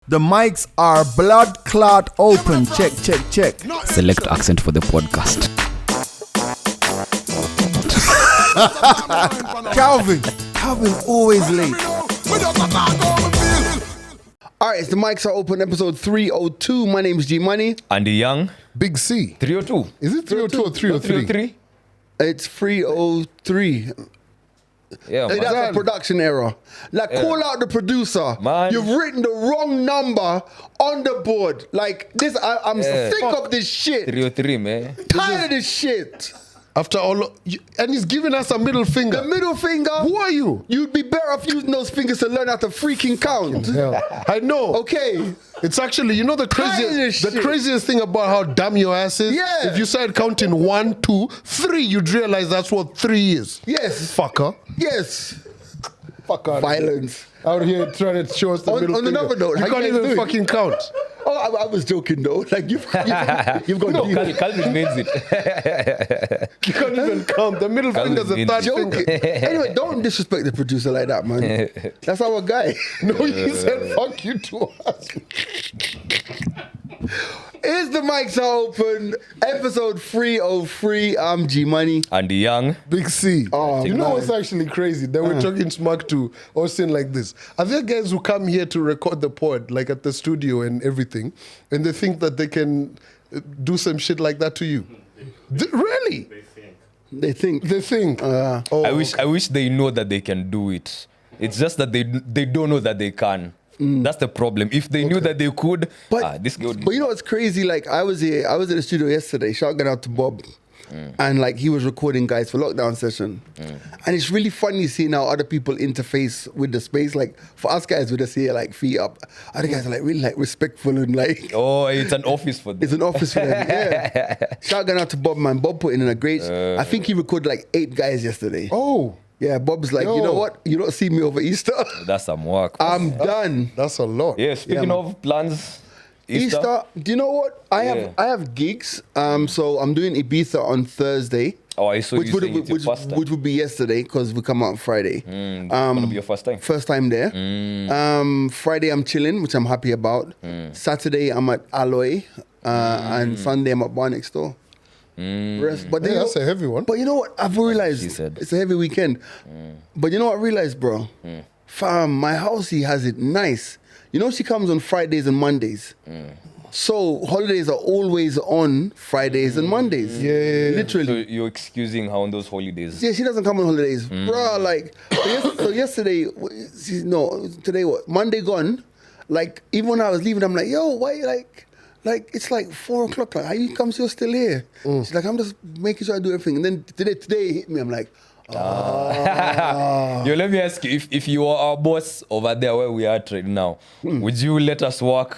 The mics are blood clot open. Check, check, check. Select accent for the podcast. Calvin always late. Alright, it's the mics are open, episode 302. My name is G Money. Andy Young. Big C. 302. Is it 302 or 303? 303? It's 303. Yeah, Hey, man. that's a production error. Like, call out the producer. Man. You've written the wrong number on the board. Like, this, I'm sick of this shit. 303, man. Tired of this shit. After all, and he's giving us a middle finger. The middle finger. Who are you? You'd be better off using those fingers to learn how to freaking count. Hell, I know. Okay. It's actually, you know, the Tired of this shit. craziest thing about how dumb your ass is? Yeah. If you started counting 1, 2, 3, you'd realize that's what 3 is. Yes. Fucker. Yes. Fuck out. Violence. Out here trying to show us the middle On finger. another note, how you you can't guys even doing? fucking count. Oh, I was joking though. Like, you've got deep. Calvin means it. You can't even count. The middle finger's a third Joking. finger. Anyway, don't disrespect the producer like that, man. That's our guy. No, he said fuck you to us. Is the mics are open? Episode 303. I'm G Money. Andy Young. Big C. Oh, you know man. what's actually crazy? That we're talking smack to Austin like this. Are there guys who come here to record the pod, like at the studio and everything, and they think that they can do some shit like that to you? Really? They think. They think. Uh, oh, I wish they know that they can do it. It's just that they don't know that they can. That's the problem. If they knew that they could, this guy would. But you know what's crazy? Like, I was in the studio yesterday, shouting out to Bob. And like, he was recording guys for lockdown session. And it's really funny seeing how other people interface with the space. Like, for us guys, we just here like feet up. Other guys are like really like respectful and like, Oh, it's an office for them. it's an office for them. Yeah. Shouting out to Bob, man. Bob put in a great, I think he recorded like 8 guys yesterday. Oh, Yeah, Bob's like, Yo. you know what? You don't see me over Easter. That's some work. I'm done. that's a lot. Yeah, speaking man. of plans, Easter. Do you know what? I have gigs. So I'm doing Ibiza on Thursday. Oh, I saw Which you would, saying it's your first time. which would be yesterday because we come out on Friday. It's gonna be your first time. First time there. Friday I'm chilling, which I'm happy about. Saturday I'm at Alloy. And Sunday I'm at Bar Next Door. Rest. But Yeah, you know- that's a heavy one. But you know what? I've realized She said. it's a heavy weekend. But you know what I realized, bro? Fam, my house, he has it nice. You know, she comes on Fridays and Mondays. So holidays are always on Fridays and Mondays. Yeah. Literally. So you're excusing her on those holidays. Yeah, she doesn't come on holidays. Bro, like, so yesterday, today what? Monday gone. Like, even when I was leaving, I'm like, yo, why you like, it's like 4 o'clock. Like, how you come, you're still here? She's like, I'm just making sure I do everything. And then today it hit me. I'm like, Yo, let me ask you, if you were our boss over there where we are at right now, would you let us work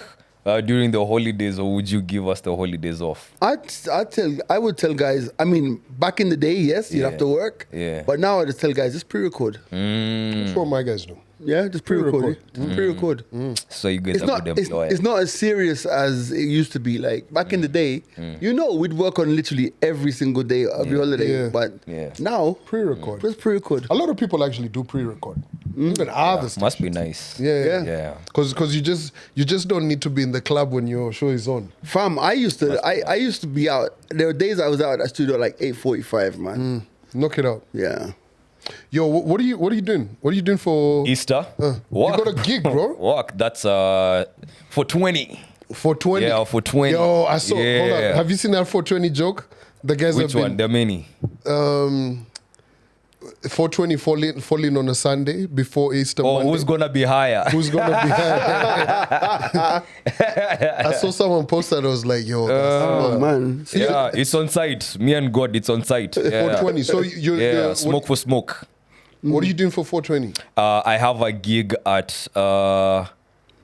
during the holidays or would you give us the holidays off? I would tell guys, I mean, back in the day, yes, you'd have to work. Yeah. But now I just tell guys, just pre-record. That's what my guys do. Yeah, just pre-record. Pre-record. So you guys It's are not, good it's, employees. it's not as serious as it used to be. Like, back in the day, we'd work on literally every single day, every holiday. Yeah. But Yeah. now, Pre-record. just pre-record. A lot of people actually do pre-record. Even others. Must be nice. Yeah. Yeah. Because you just don't need to be in the club when your show is on. Fam, I used to be out. There were days I was out at studio at like 8:45, man. Knock it out. Yeah. Yo, what are you doing? What are you doing for Easter? You Work. got a gig, bro? Work. That's for 20. For 20? Yeah, for 20. Yo, I saw. Hold Yeah. on. Have you seen that 420 joke? The guys Which have one? There are many. been 420 falling on a Sunday before Easter Oh, Monday. who's gonna be higher? Who's gonna be I saw someone post that. I was like, yo, that's Oh, man. See, Yeah, it's on site. Me and God, it's on site. Yeah. 420. So Yeah, smoke for smoke. What are you doing for 420? I have a gig at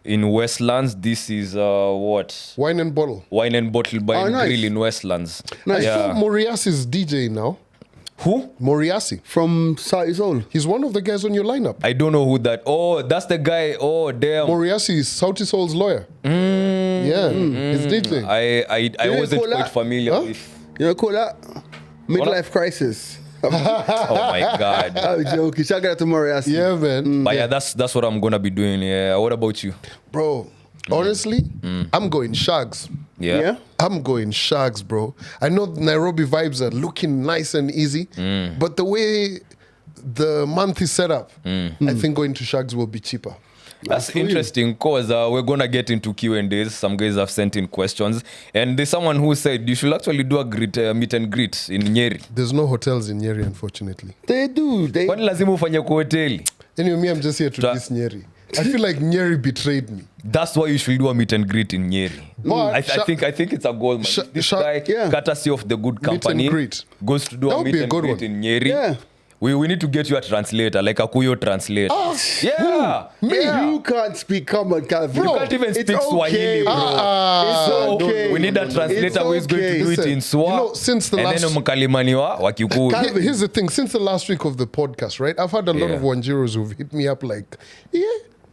in Westlands. This is what? Wine and bottle. Wine and Bottle by Oh, nice. Grill in Westlands. Nice. I saw Yeah. Moriasi's DJ now. Who? Moriasi. from Saudi Soul. He's one of the guys on your lineup. I don't know who that. Oh, that's the guy. Oh, damn. Moriasi is Sauti Soul's lawyer. Yeah, he's DJ. I You wasn't call quite that? familiar Huh? with. You know, call that midlife crisis. Oh my God. I'm joking. Shout out to Moriasi. Yeah, man. But yeah, that's what I'm gonna be doing. Yeah. What about you? Bro, Honestly, I'm going Shags. Yeah. I'm going Shags, bro. I know Nairobi vibes are looking nice and easy, but the way the month is set up, I think going to Shags will be cheaper. That's interesting because we're going to get into Q&As. Some guys have sent in questions. And there's someone who said you should actually do a meet and greet in Nyeri. There's no hotels in Nyeri, unfortunately. They do. They. Kwani lazima ufanye kwa hoteli? Anyway, me, I'm just here to diss Nyeri. I feel like Nyeri betrayed me. That's why you should do a meet and greet in Nyeri. But I think it's a goal, man. This guy, courtesy of the good company, greet. goes to do That a would meet be a and good greet one. in Nyeri. Yeah. We need to get you a translator, like a Kuyo translator. Yeah. Me, Yeah. you can't speak common, Calvin. You can't even It's speak Swahili, bro. It's So okay. we need a translator It's who is going to okay. do it Listen, in Swa. you know, since the and last- then mkalimani wa Kikuyu. Here's the thing. Since the last week of the podcast, right, I've had a lot Yeah. of Wanjiros who've hit me up like,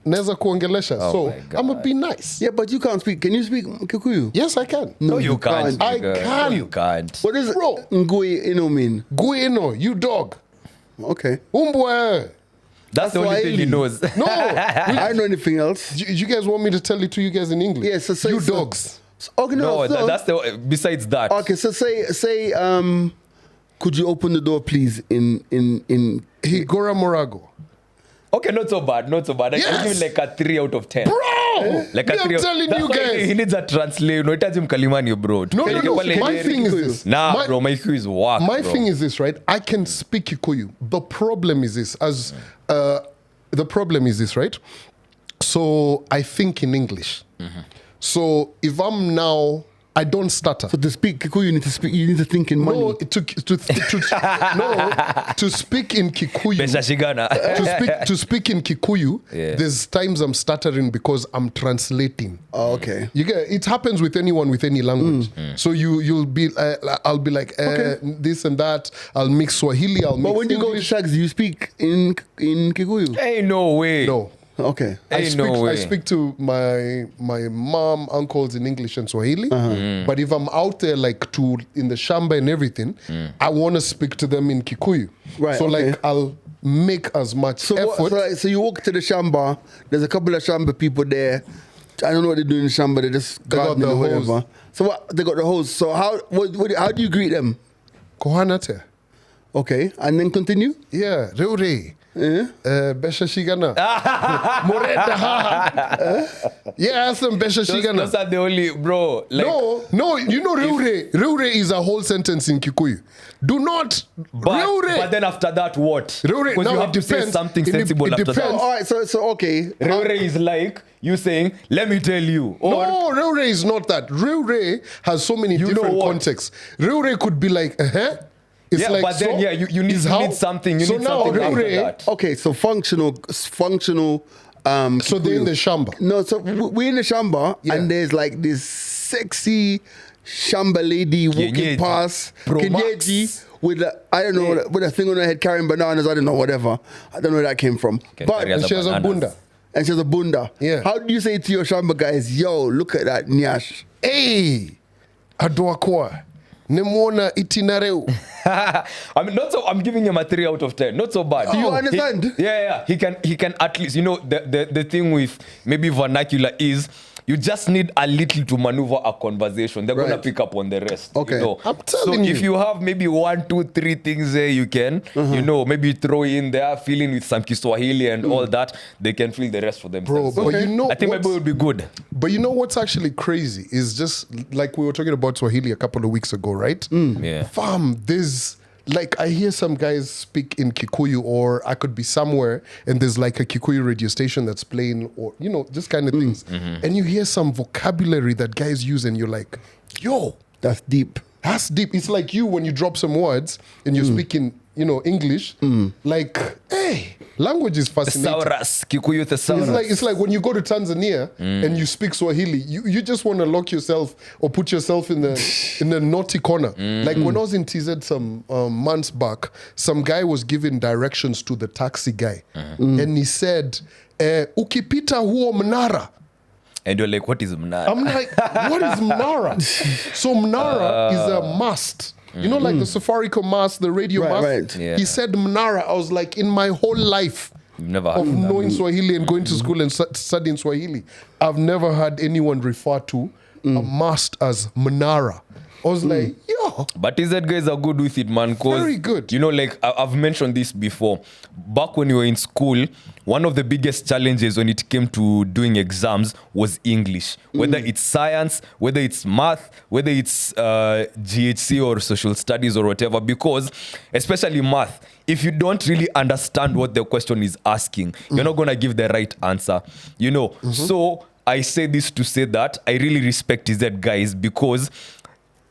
Neza kuongelesha. Oh So my God. I'm going to be nice. Yeah, but you can't speak. Can you speak Kikuyu? Yes, I can. No, you can't. I nigga. can. No, you can't. What does Bro. Ngui Ino mean? Gueno, you dog. Okay. Umbwe. That's the only thing he Swahili. knows. No. I don't know anything else. you guys want me to tell it to you guys in English? Yeah, so you so- dogs. Okay, No, so, that's the. Besides that, okay. So say could you open the door, please? In Higora Morago. okay, not so bad, not so bad. I Yes. give him like a 3 out of 10. Bro! Like a Me, 3 I'm telling that's you why guys. he needs a translator. No, hitaji mkalimani, bro. No, Tupeleke no, no. pale My Nyeri. thing is this. Nah, bro, my Kikuyu is whack, My bro. thing is this, right? I can speak Kikuyu. The problem is this, right? So I think in English. So if I'm now, I don't stutter. so to speak Kikuyu, you need to speak. You need to think in money. No, to speak in Kikuyu. Pesa shigana. to speak in Kikuyu, Yeah. there's times I'm stuttering because I'm translating. Oh, okay. You get it happens with anyone with any language. So you'll be I'll be like this and that. I'll mix Swahili. I'll But mix when you go to English. Shags, you speak in Kikuyu. Ain't no way. No. Okay. Ain't no way. I speak to my mom, uncles in English and Swahili. But if I'm out there like in the shamba and everything, I want to speak to them in Kikuyu. Right, So okay. like I'll make as much So, effort. so you walk to the shamba. There's a couple of shamba people there. I don't know what they're doing in shamba. They're just They got gardening the or hose. whatever. So what? They got the hose. So how do you greet them? Kohanate. Okay, and then continue. Yeah, Reure. Besha Shigana. Moreta ha. Yeah, ask them Besha Those Shigana. are the only, bro. Like, No, you know Reure. Reure is a whole sentence in Kikuyu. Do not but Reure. then after that, what? Reure, Because now you it have to say depends. something It sensible after Oh, depends. all right. So okay. that. Reure is like you saying, let me tell you. Or No, Reure is not that. Reure has so many know different what? contexts. Reure could be like, It's Yeah, like, but then, so yeah, you need- is you how- need something- you so need now something after Reure, that. Okay, so functional. So they're in the shamba. No, so we're in the shamba, Yeah. and there's like this sexy shamba lady walking Kienyeji. past, Pro Kienyeji, Max. with a, I don't know, with a thing on her head carrying bananas. I don't know, whatever. I don't know where that came from. Can But carry And she has a bananas. bunda. and she has a bunda. Yeah. How do you say to your shamba guys, yo, look at that nyash? Hey, adoakwa. Nemwona itinareu. I mean, not so. I'm giving him a 3 out of 10. Not so bad. Do you understand? Yeah. He can at least. You know, the thing with maybe vernacular is you just need a little to maneuver a conversation. They're gonna Right. pick up on the rest. Okay. You know? I'm telling so if you. you have maybe 1, 2, 3 things there, you can, you know, maybe throw in there, fill in with some Kiswahili and all that. They can fill the rest for themselves. Bro, but you know I think my what's- boy would be good. But you know what's actually crazy is just like we were talking about Swahili a couple of weeks ago, right? Yeah. Fam, there's like I hear some guys speak in Kikuyu, or I could be somewhere and there's like a Kikuyu radio station that's playing, or you know, just kind of things. And you hear some vocabulary that guys use, and you're like, yo, That's deep. that's deep. It's like you when you drop some words and you speak in, you know, English. Like, hey, language is fascinating. Thesaurus, Kikuyu thesaurus. It's like when you go to Tanzania and you speak Swahili, you just want to lock yourself or put yourself in the naughty corner. Like when I was in TZ some months back, some guy was giving directions to the taxi guy, and he said, "Ukipita huo mnara." And you're like, what is Mnara? I'm like, what is mnara? So mnara is a mast. You know, like the Safaricom mast, the radio Right, mast. right. Yeah. He said mnara. I was like, in my whole life, never had of that. knowing Swahili and going to school and studying Swahili. I've never had anyone refer to a mast as Manara. I was like, yo. But TZ guys are good with it, man. 'Cause, Very good. You know, like I've mentioned this before. Back when you were in school, one of the biggest challenges when it came to doing exams was English. Whether it's science, whether it's math, whether it's GHC or social studies or whatever. Because, especially math, if you don't really understand what the question is asking, you're not going to give the right answer. You know, so I say this to say that I really respect TZ guys because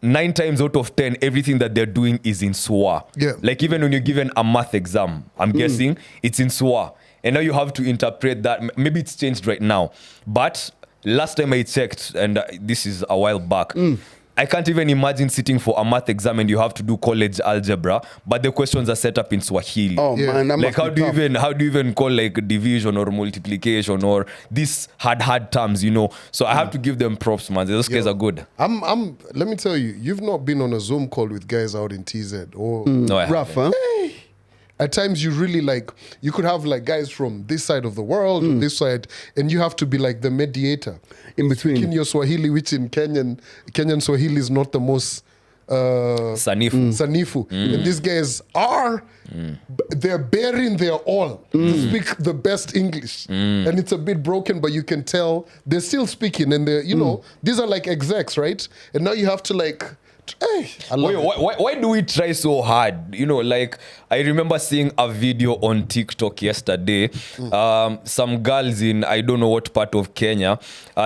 9 times out of 10, everything that they're doing is in Swa. Yeah. Like even when you're given a math exam, I'm guessing it's in Swa. And now you have to interpret that. Maybe it's changed right now. But last time I checked, and this is a while back, I can't even imagine sitting for a math exam and you have to do college algebra, but the questions are set up in Swahili. Oh Yeah. man, that Like must be tough. how do you even call like division or multiplication or these hard terms, you know? So I have to give them props, man. Those guys are good. Let me tell you, you've not been on a Zoom call with guys out in TZ or No, I Rough, haven't. huh? at times you really like, you could have like guys from this side of the world, this side, and you have to be like the mediator. In between. In your Swahili, which in Kenyan Swahili is not the most Sanifu. Sanifu. And these guys are, they're bearing their all to speak the best English. And it's a bit broken, but you can tell they're still speaking. And they're, you know, these are like execs, right? And now you have to like, hey, I love Wait, it. why do we try so hard? You know, like I remember seeing a video on TikTok yesterday. Some girls in I don't know what part of Kenya,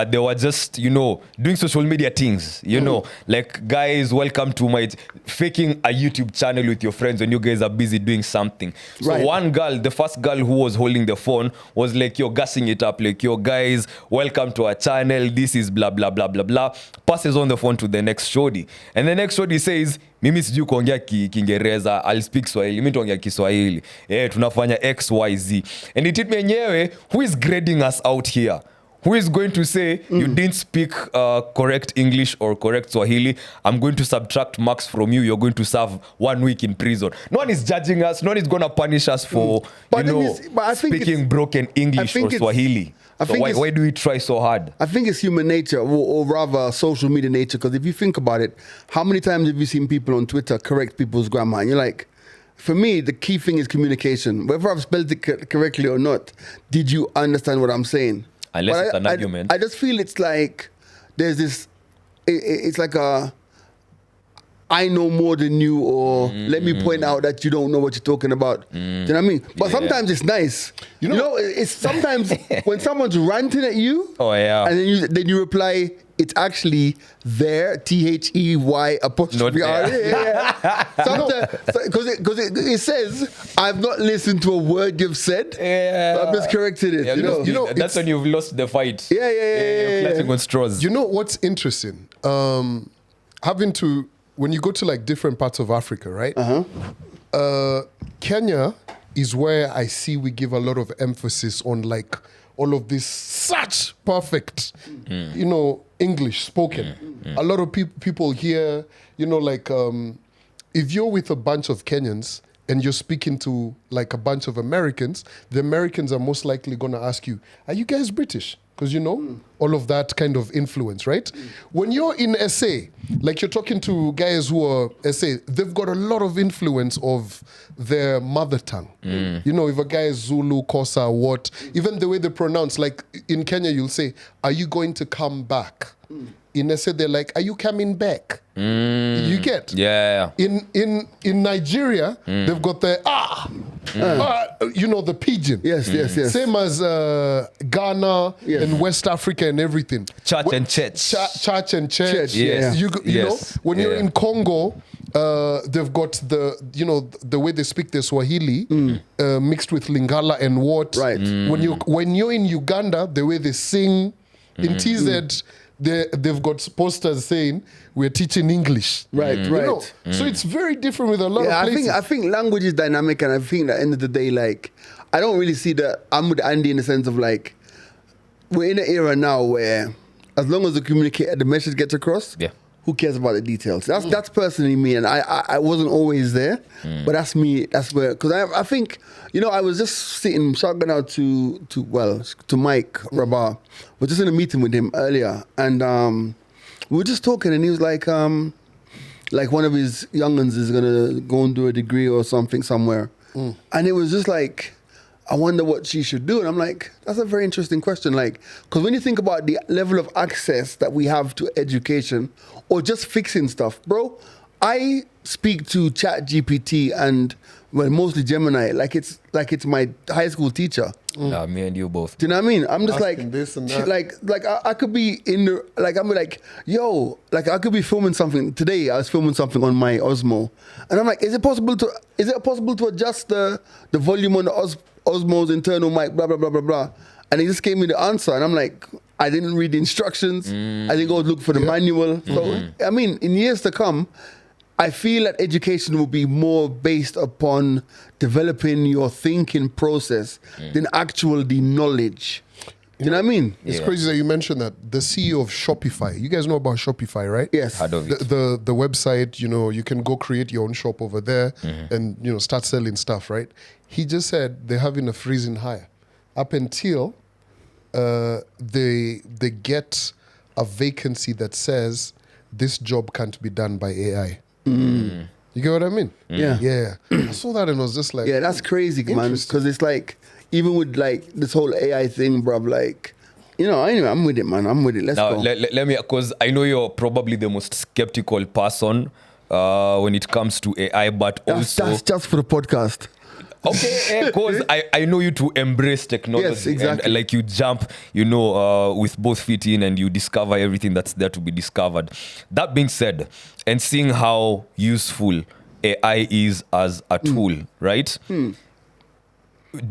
they were just, you know, doing social media things. You know, like guys, welcome to my faking a YouTube channel with your friends when you guys are busy doing something. So Right. one girl, the first girl who was holding the phone, was like, "You're gassing it up, like, yo guys, welcome to our channel. This is blah blah blah blah blah." Passes on the phone to the next shorty, and the next shorty says, "Mimi sijui kuongea Kiingereza, I'll speak Swahili. Mimi tuongea Kiswahili. Tunafanya XYZ." And it hit me yenyewe, who is grading us out here? Who is going to say you didn't speak correct English or correct Swahili? I'm going to subtract marks from you. You're going to serve 1 week in prison. No one is judging us. No one is going to punish us for But you then know it's- but I think speaking it's- broken English think or it's- Swahili. I So think why do we try so hard? I think it's human nature, or rather social media nature, because if you think about it, how many times have you seen people on Twitter correct people's grammar? And you're like, for me, the key thing is communication. Whether I've spelled it correctly or not, did you understand what I'm saying? Unless But it's an argument. I just feel it's like there's this, it's like a, I know more than you, or let me point out that you don't know what you're talking about. Do you know what I mean? But Yeah. sometimes it's nice. You know, it's sometimes when someone's ranting at you, Oh, yeah. and then you reply, it's actually there, THEY apostrophe Not R. there. Yeah. Because it says, I've not listened to a word you've said. Yeah. I've miscorrected it. Yeah, you know? that's when you've lost the fight. Yeah. You're clutching on straws. You know what's interesting? When you go to like different parts of Africa, right? Kenya is where I see we give a lot of emphasis on like all of this such perfect, you know, English spoken. A lot of people here, you know, like if you're with a bunch of Kenyans and you're speaking to like a bunch of Americans, the Americans are most likely going to ask you, "Are you guys British?" Because, you know, all of that kind of influence, right? When you're in SA, like you're talking to guys who are SA, they've got a lot of influence of their mother tongue. You know, if a guy is Zulu, Xhosa, what, even the way they pronounce, like in Kenya, you'll say, "Are you going to come back?" In SA, they're like, "Are you coming back?" You get? Yeah. In Nigeria, they've got the you know, the pidgin. Yes. Same as Ghana Yes. and West Africa and everything. Church and church. Church and church. Church, yeah. You Yes. know, when you're Yeah. in Congo, they've got the way they speak the Swahili mixed with Lingala and what. Right. When you're in Uganda, the way they sing in TZ. They've got posters saying we're teaching English. Right, You right. know? So it's very different with a lot Yeah, of places. I think language is dynamic, and I think at the end of the day, like, I don't really see that. I'm with Andy in the sense of like, we're in an era now where as long as the message gets across, Yeah. who cares about the details? That's personally me, and I wasn't always there, but that's me. That's where, because I think, I was just sitting, shouting out to Mike Rabar. We're just in a meeting with him earlier, and we were just talking, and he was like one of his young'uns is gonna go and do a degree or something somewhere, and it was just like, I wonder what she should do. And I'm like, that's a very interesting question. Like, because when you think about the level of access that we have to education or just fixing stuff, bro, I speak to ChatGPT and, well, mostly Gemini, like it's my high school teacher. Nah, me and you both. Do you know what I mean? I'm just Asking like, this and that. like I could be in the, like, I'm like, yo, like I could be filming something. Today I was filming something on my Osmo. And I'm like, is it possible to adjust the volume on the Osmo's internal mic, blah, blah, blah, blah, blah. And he just gave me the answer. And I'm like, I didn't read the instructions. I didn't go look for the manual. So, I mean, in years to come, I feel that education will be more based upon developing your thinking process than actual the knowledge. You know what I mean? It's Yeah. crazy that you mentioned that. The CEO of Shopify, you guys know about Shopify, right? Yes. Heard of it. The website, you can go create your own shop over there and start selling stuff, right? He just said they're having a freezing hire up until they get a vacancy that says this job can't be done by AI. You get what I mean? Yeah. Yeah. I saw that and was just like, Yeah, that's crazy, man. Interesting. Because it's like, even with like this whole AI thing, bruv, like, anyway, I'm with it, man. I'm with it. Let's Now, go. let me, because I know you're probably the most skeptical person when it comes to AI, but that's also... just for the podcast. Okay, because I know you to embrace technology. Yes, exactly. And like you jump, with both feet in and you discover everything that's there to be discovered. That being said, and seeing how useful AI is as a tool, right?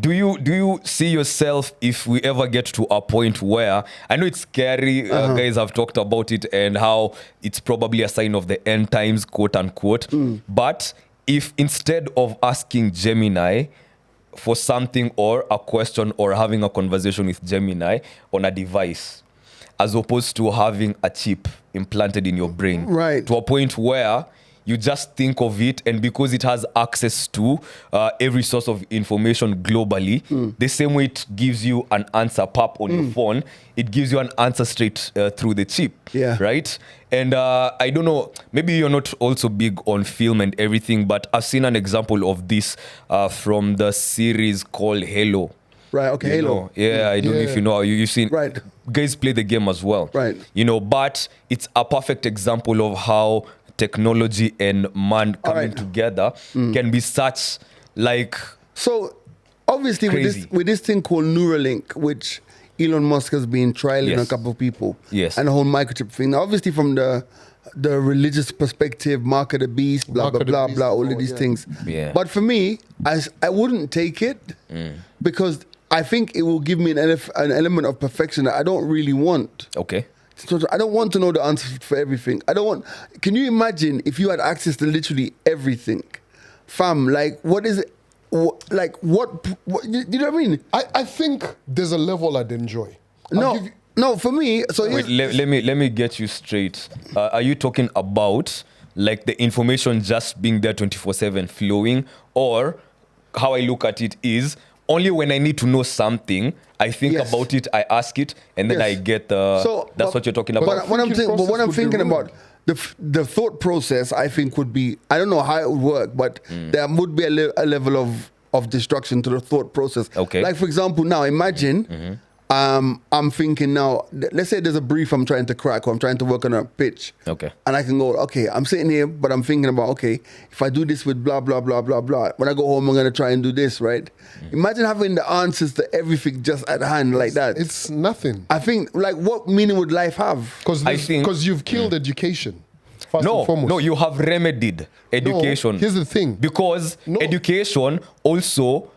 Do you see yourself, if we ever get to a point where, I know it's scary, guys have talked about it and how it's probably a sign of the end times, quote unquote, but if instead of asking Gemini for something or a question or having a conversation with Gemini on a device, as opposed to having a chip implanted in your brain, Right. to a point where you just think of it, and because it has access to every source of information globally, the same way it gives you an answer pop on your phone, it gives you an answer straight through the chip. Yeah. Right? And I don't know, maybe you're not also big on film and everything, but I've seen an example of this from the series called Halo. Right, okay, You Halo. know, yeah, I don't know if you know. You've seen Right. guys play the game as well. Right. But it's a perfect example of how technology and man coming right. together can be such like So, obviously, Crazy. with this thing called Neuralink, which Elon Musk has been trialing Yes. a couple of people, Yes. and the whole microchip thing. Now, obviously, from the religious perspective, mark of the beast, blah Mark blah of the blah beast, blah, all oh, of these yeah. things. Yeah. But for me, I wouldn't take it because I think it will give me an element of perfection that I don't really want. okay. So I don't want to know the answer for everything. Can you imagine if you had access to literally everything? Fam, like, what is it? Like, what you know what I mean? I think there's a level I'd enjoy. I'll give you- No, for me, so Wait, here's- let me get you straight. Are you talking about like the information just being there 24/7 flowing, or how I look at it is only when I need to know something, I think Yes. about it, I ask it, and then Yes. I get the. So, that's but- what you're talking but about. what I'm Thinking thinking, but what process I'm would be thinking ruined. about the thought process, I think would be. I don't know how it would work, but there would be a level of destruction to the thought process. Okay. Like for example, now imagine. I'm thinking now. Let's say there's a brief I'm trying to crack, or I'm trying to work on a pitch. Okay. And I can go, okay, I'm sitting here, but I'm thinking about, okay, if I do this with blah blah blah blah blah, when I go home, I'm gonna try and do this, right? Imagine having the answers to everything just at hand like that. It's nothing. I think, like, what meaning would life have? Because you've killed education. First No, and foremost. no, you have remedied education. here's the thing. Because No. education also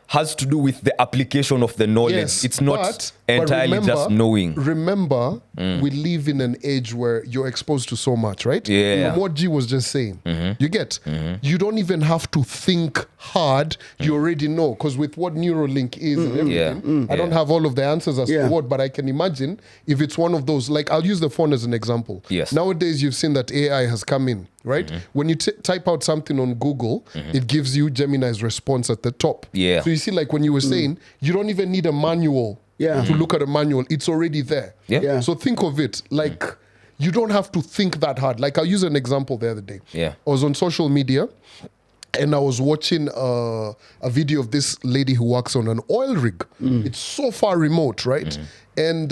has to do with the application of the knowledge. Yes, it's not. but entirely just knowing. Remember, we live in an age where you're exposed to so much, right? Yeah. From what G was just saying. You get? You don't even have to think hard. You already know. Because with what Neuralink is and everything, I don't have all of the answers as to what, but I can imagine if it's one of those, like I'll use the phone as an example. Yes. Nowadays, you've seen that AI has come in, right? When you type out something on Google, it gives you Gemini's response at the top. Yeah. So you see, like when you were saying, you don't even need a manual to look at a manual. It's already there. Yeah. So think of it like you don't have to think that hard. Like I'll use an example the other day. Yeah. I was on social media and I was watching a video of this lady who works on an oil rig. It's so far remote, right? And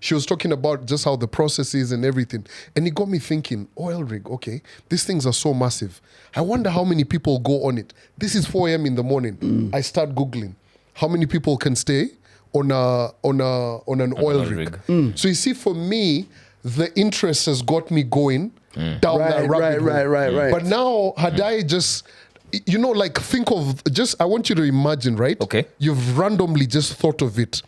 she was talking about just how the process is and everything. And it got me thinking, oil rig, okay, these things are so massive. I wonder how many people go on it. This is 4 a.m. in the morning. I start Googling how many people can stay on an oil rig. So you see, for me, the interest has got me going down that rabbit hole. Right. But now, had I just, you know, like think of just, I want you to imagine, right? Okay. You've randomly just thought of it.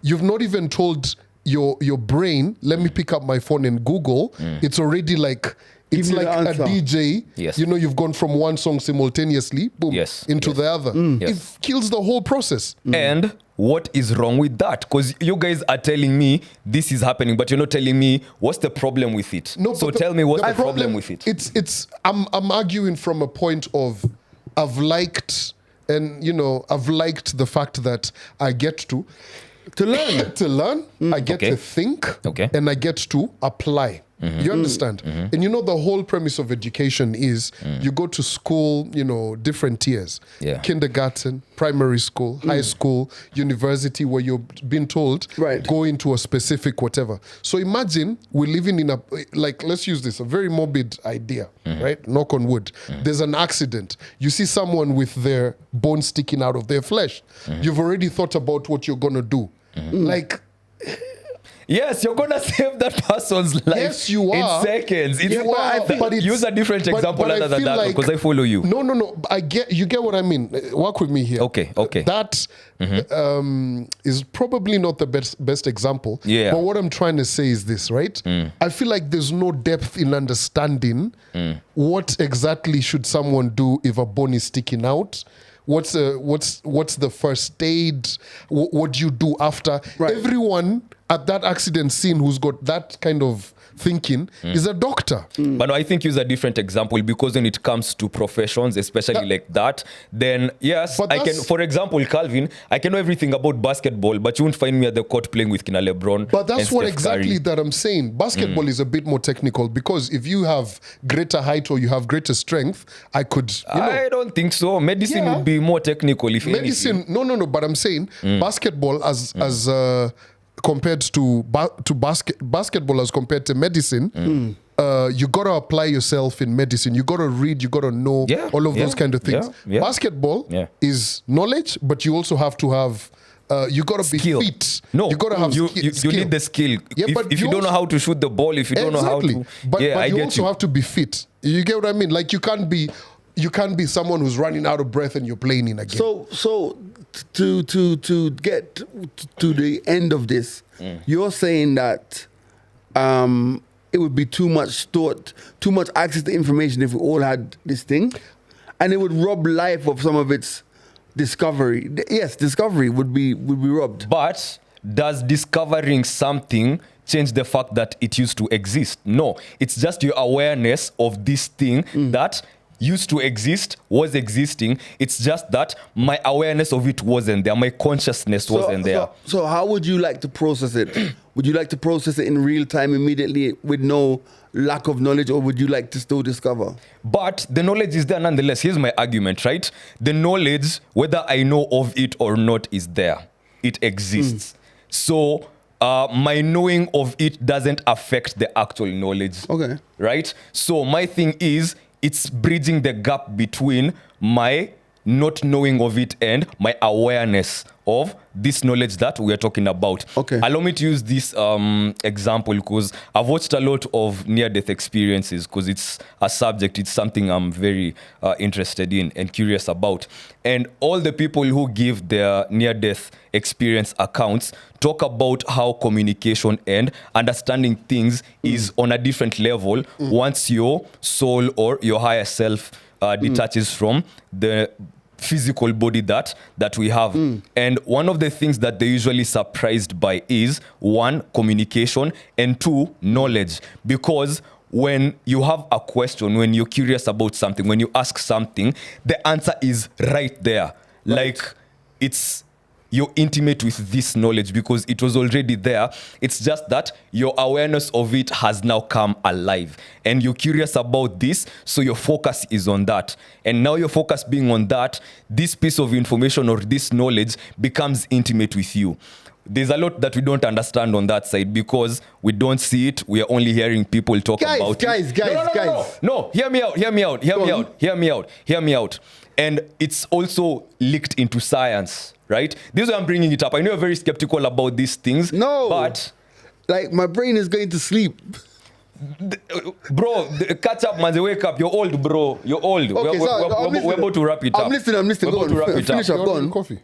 You've not even told your brain, let me pick up my phone and Google. It's already like, it's Give you like the a answer. DJ. Yes. You know, you've gone from one song simultaneously, boom, Yes. into the other. Yes. It kills the whole process. And what is wrong with that? Because you guys are telling me this is happening, but you're not telling me what's the problem with it. No, so but tell me what's the problem with it. It's I'm arguing from a point of I've liked the fact that I get to learn, I get Okay. to think, Okay. and I get to apply. You understand? And you know the whole premise of education is you go to school, you know, different tiers. Yeah. Kindergarten, primary school, high school, university, where you're being told Right. go into a specific whatever. So imagine we're living in let's use this, a very morbid idea, right? Knock on wood. There's an accident. You see someone with their bone sticking out of their flesh. You've already thought about what you're going to do. Like, Yes, you're gonna save that person's life. yes, you are. In seconds. It's, You are, but it's- use a different example but I other than feel that like- because I follow you. No. You get what I mean. Work with me here. Okay. That is probably not the best example. Yeah. But what I'm trying to say is this, right? I feel like there's no depth in understanding what exactly should someone do if a bone is sticking out. What's the first aid? What do you do after? Right. Everyone at that accident scene who's got that kind of thinking is a doctor. But no, I think use a different example because when it comes to professions, especially like that, then yes, But I can. that's- For example, Calvin, I can know everything about basketball, but you won't find me at the court playing with Kina LeBron. But that's and what Steph exactly Curry. that I'm saying. Basketball is a bit more technical because if you have greater height or you have greater strength, I could, I don't think so. Medicine Yeah. would be more technical if medicine. anything. No. But I'm saying basketball as compared to basketball as compared to medicine. You gotta apply yourself in medicine. You gotta read. You gotta know Yeah, all of yeah, those kind of things. yeah. Basketball Yeah. is knowledge, but you also have to have. You gotta be Skill. fit. No, you gotta have you skill. need the skill. Yeah, if but if you you don't know also- how to shoot the ball, if you don't know how to, But yeah, I you get also you. have to be fit. You get what I mean? Like you can't be someone who's running out of breath and you're playing in a game. So to get to the end of this, you're saying that it would be too much thought, too much access to information if we all had this thing, and it would rob life of some of its discovery. Yes, discovery would be robbed. But does discovering something change the fact that it used to exist? No, it's just your awareness of this thing that used to exist, was existing. It's just that my awareness of it wasn't there. My consciousness wasn't there. So how would you like to process it? Would you like to process it in real time immediately with no lack of knowledge, or would you like to still discover? But the knowledge is there nonetheless. Here's my argument, right? The knowledge, whether I know of it or not, is there. It exists. So my knowing of it doesn't affect the actual knowledge. Okay. Right? So my thing is, it's bridging the gap between my not knowing of it and my awareness of this knowledge that we are talking about. Okay. Allow me to use this example because I've watched a lot of near-death experiences because it's a subject, it's something I'm very interested in and curious about. And all the people who give their near-death experience accounts talk about how communication and understanding things is on a different level once your soul or your higher self detaches from the physical body that we have. And one of the things that they're usually surprised by is one, communication, and two, knowledge. Because when you have a question, when you're curious about something, when you ask something, the answer is right there. Like you're intimate with this knowledge because it was already there. It's just that your awareness of it has now come alive. And you're curious about this, so your focus is on that. And now your focus being on that, this piece of information or this knowledge becomes intimate with you. There's a lot that we don't understand on that side because we don't see it. We are only hearing people talk about it. Guys. No, hear me out. And it's also leaked into science, right? This is why I'm bringing it up. I know you're very skeptical about these things. No. But like my brain is going to sleep. Bro, catch up, man. Wake up. You're old, bro. You're old. Okay, we're about to wrap it up. I'm listening. We're Go about to wrap on. it Finish up. up. Go on. Coffee.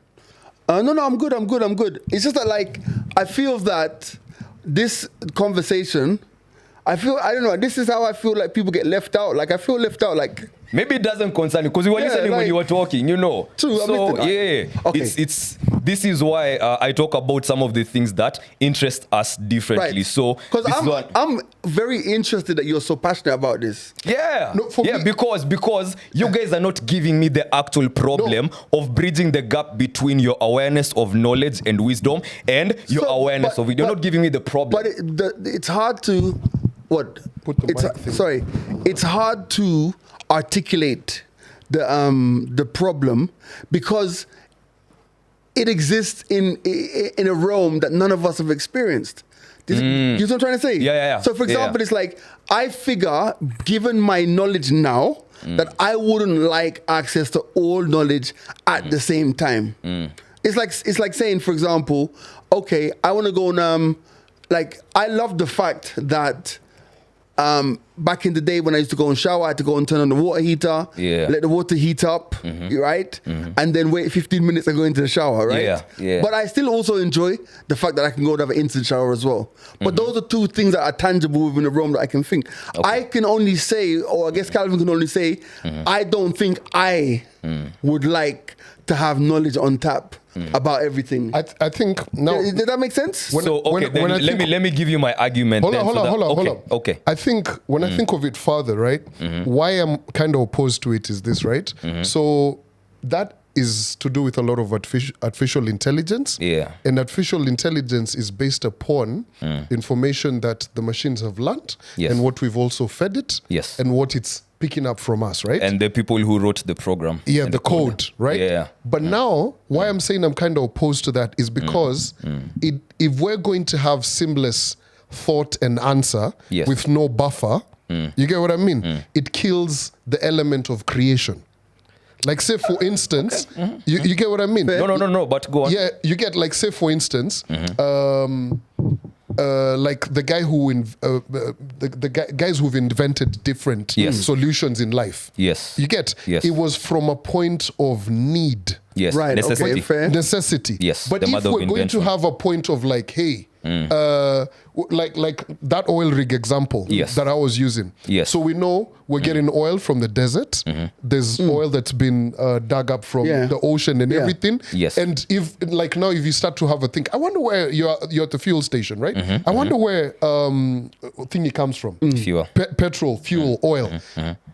No, I'm good. It's just that, like, I feel that this conversation, I don't know, this is how I feel like people get left out. Like, I feel left out, like... Maybe it doesn't concern you because you were listening when you were talking, you know. True, so, I'm yeah. Okay. This is why I talk about some of the things that interest us differently. Right. So, because this is what- I'm very interested that you're so passionate about this. Yeah, No, for me- because you guys are not giving me the actual problem of bridging the gap between your awareness of knowledge and wisdom and your So, awareness but- of it. You're but- not giving me the problem. But it's hard to what? Put the it's mic thing. sorry. It's hard to articulate the problem because it exists in a realm that none of us have experienced. You know what I'm trying to say? Yeah. So, for example, Yeah. it's like I figure, given my knowledge now, that I wouldn't like access to all knowledge at the same time. It's like saying, for example, okay, I want to go on. Like, I love the fact that back in the day when I used to go and shower, I had to go and turn on the water heater, let the water heat up, right? And then wait 15 minutes and go into the shower, right? Yeah. But I still also enjoy the fact that I can go and have an instant shower as well. But those are two things that are tangible within the realm that I can think. I can only say, or I guess Calvin can only say, I don't think I would like to have knowledge on tap about everything. I think now. Did that make sense? When- so okay, when- then when I think- let me give you my argument. Hold then, on. hold on. Okay. I think when I think of it further, right, why I'm kind of opposed to it is this, right? So that is to do with a lot of artificial intelligence. Yeah. And artificial intelligence is based upon information that the machines have learned Yes. and what we've also fed it Yes. and what it's picking up from us, right? And the people who wrote the program. Yeah, and the code, right? Yeah. But now, why I'm saying I'm kind of opposed to that is because if we're going to have seamless thought and answer Yes. with no buffer, you get what I mean? It kills the element of creation. Like, say, for instance, you get what I mean? No, but go on. Yeah, you get, like, say, for instance, like the guy guys who've invented different Yes. solutions in life. Yes. You get? Yes. It was from a point of need, Yes. Right, Necessity. okay, fair. necessity. Yes, But the if mother of we're going to invention. have a point of like, hey, like that oil rig example Yes. that I was using. Yes. So we know we're getting oil from the desert. There's oil that's been dug up from Yeah. the ocean and Yeah. everything. Yes. And if like now, if you start to have a think, I wonder where you're at the fuel station, right? I wonder where thingy comes from. Fuel. Petrol, fuel, oil.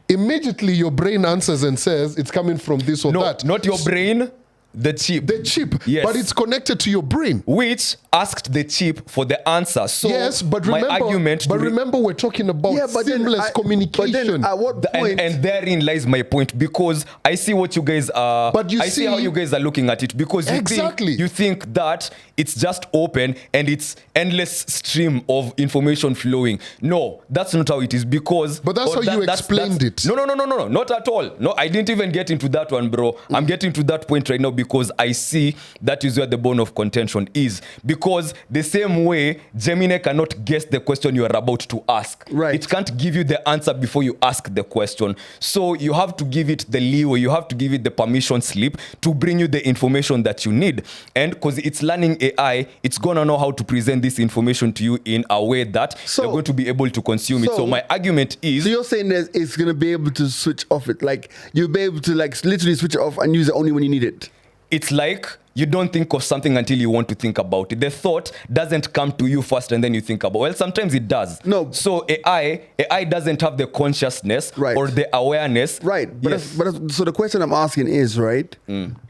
Immediately your brain answers and says it's coming from this or No, that. not your brain. The chip. The chip, Yes. but it's connected to your brain. Which asked the chip for the answer. So Yes, but my remember, argument remember, we're talking about seamless communication. But then at what point? and therein lies my point, because I see what you guys are. But you I see how see- you guys are looking at it, because Exactly. you think that it's just open and it's endless stream of information flowing. No, that's not how it is, because. But that's how you explained it. No, not at all. No, I didn't even get into that one, bro. I'm getting to that point right now because I see that is where the bone of contention is. Because the same way Gemini cannot guess the question you are about to ask. Right. It can't give you the answer before you ask the question. So you have to give it the leeway, you have to give it the permission slip to bring you the information that you need. And because it's learning AI, it's gonna know how to present this information to you in a way that you're going to be able to consume it. So my argument is, So you're saying that it's going to be able to switch off it, like you'll be able to like literally switch it off and use it only when you need it. it's like you don't think of something until you want to think about it. The thought doesn't come to you first and then you think about it. Well, sometimes it does. No. So AI doesn't have the consciousness Right. or the awareness. Right. But, Yes. so the question I'm asking is, right,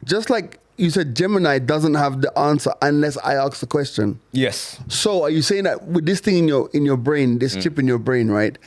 just like you said, Gemini doesn't have the answer unless I ask the question. Yes. So are you saying that with this thing in your brain, this chip in your brain, right,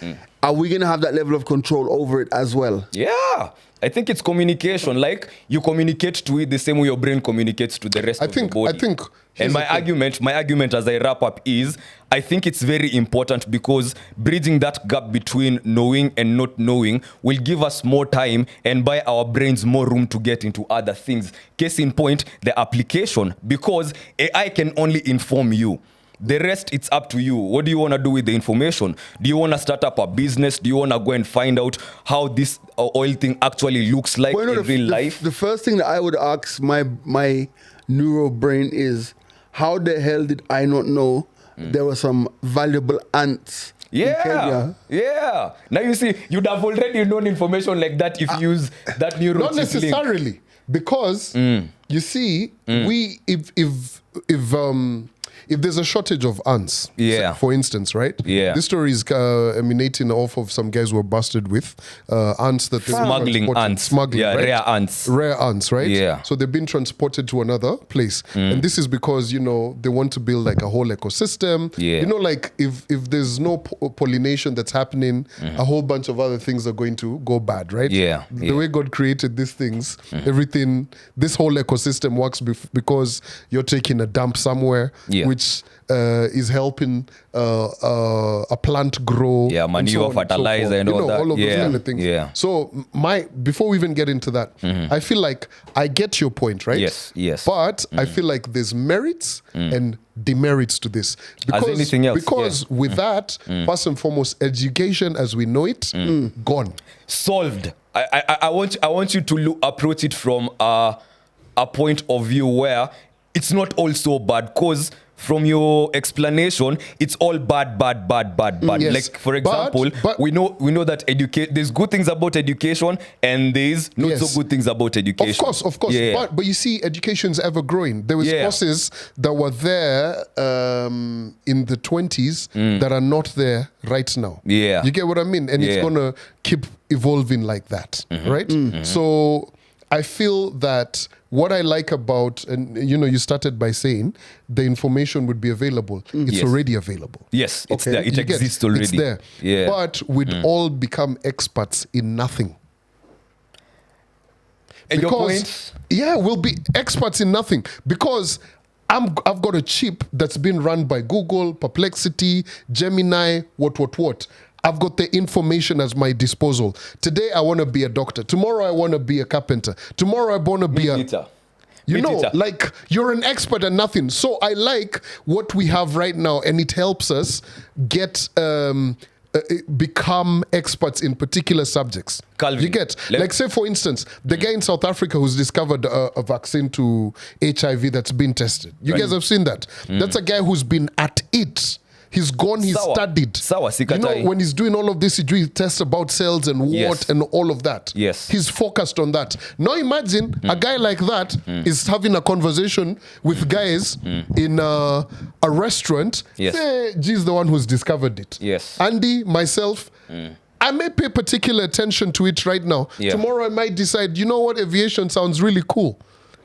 are we going to have that level of control over it as well? Yeah. I think it's communication. Like you communicate to it the same way your brain communicates to the rest of the body. I think. And my argument as I wrap up is, I think it's very important because bridging that gap between knowing and not knowing will give us more time and buy our brains more room to get into other things. Case in point, the application, because AI can only inform you. The rest, it's up to you. What do you want to do with the information? Do you want to start up a business? Do you want to go and find out how this oil thing actually looks like Well, in real life? The first thing that I would ask my neuro brain is, how the hell did I not know there were some valuable ants in Kenya? Yeah. Now you see, you'd have already known information like that if you use that neural Not chip link. necessarily, because you see, we if there's a shortage of ants, Yeah. for instance, right? Yeah. This story is emanating off of some guys who were busted with ants that they were Smuggling transported- ants. Smuggling, Yeah, right? rare ants. Rare ants, right? Yeah. So they've been transported to another place, and this is because they want to build like a whole ecosystem. Yeah. Like if there's no pollination that's happening, a whole bunch of other things are going to go bad, right? Yeah, The yeah. way God created these things, everything, this whole ecosystem works because you're taking a dump somewhere, Yeah. which is helping a plant grow. Yeah, and manure, so on and so fertilizer forth. and all that. all of those Yeah, kind of things. yeah. So before we even get into that, I feel like I get your point, right? Yes. But I feel like there's merits and demerits to this. Because, anything else, Because with that, first and foremost, education as we know it, gone. Solved. I want you to approach it from a point of view where it's not all so bad, because from your explanation, it's all bad. Yes. Like for example, but- we know that there's good things about education and there's not Yes. so good things about education. Of course. Yeah. But you see, education's ever growing. There was Yeah. courses that were there in the 20s that are not there right now. Yeah. You get what I mean? And it's Yeah. going to keep evolving like that, right? So I feel that what I like about, and you started by saying the information would be available. It's Yes. already available. Yes, it's Okay. there. It You get- exists already. It's there. Yeah. But we'd all become experts in nothing. And your point? Yeah, we'll be experts in nothing because I've got a chip that's been run by Google, Perplexity, Gemini, what. I've got the information at my disposal. Today I want to be a doctor. Tomorrow I want to be a carpenter. Tomorrow I want to be a... Meat-eater. You know, Meat-eater. like you're an expert at nothing. So I like what we have right now, and it helps us get become experts in particular subjects. Calvin, You get, like say for instance, the guy in South Africa who's discovered a vaccine to HIV that's been tested. You guys have seen that. That's a guy who's been at it. He's gone, he's Sawa. studied. Sawa, sikatai. When he's doing all of this, he doing tests about cells and what Yes. and all of that. Yes. He's focused on that. Now imagine a guy like that is having a conversation with guys in a restaurant. Yes. Say, G's the one who's discovered it. Yes. Andy, myself, I may pay particular attention to it right now. Yeah. Tomorrow I might decide, you know what, aviation sounds really cool.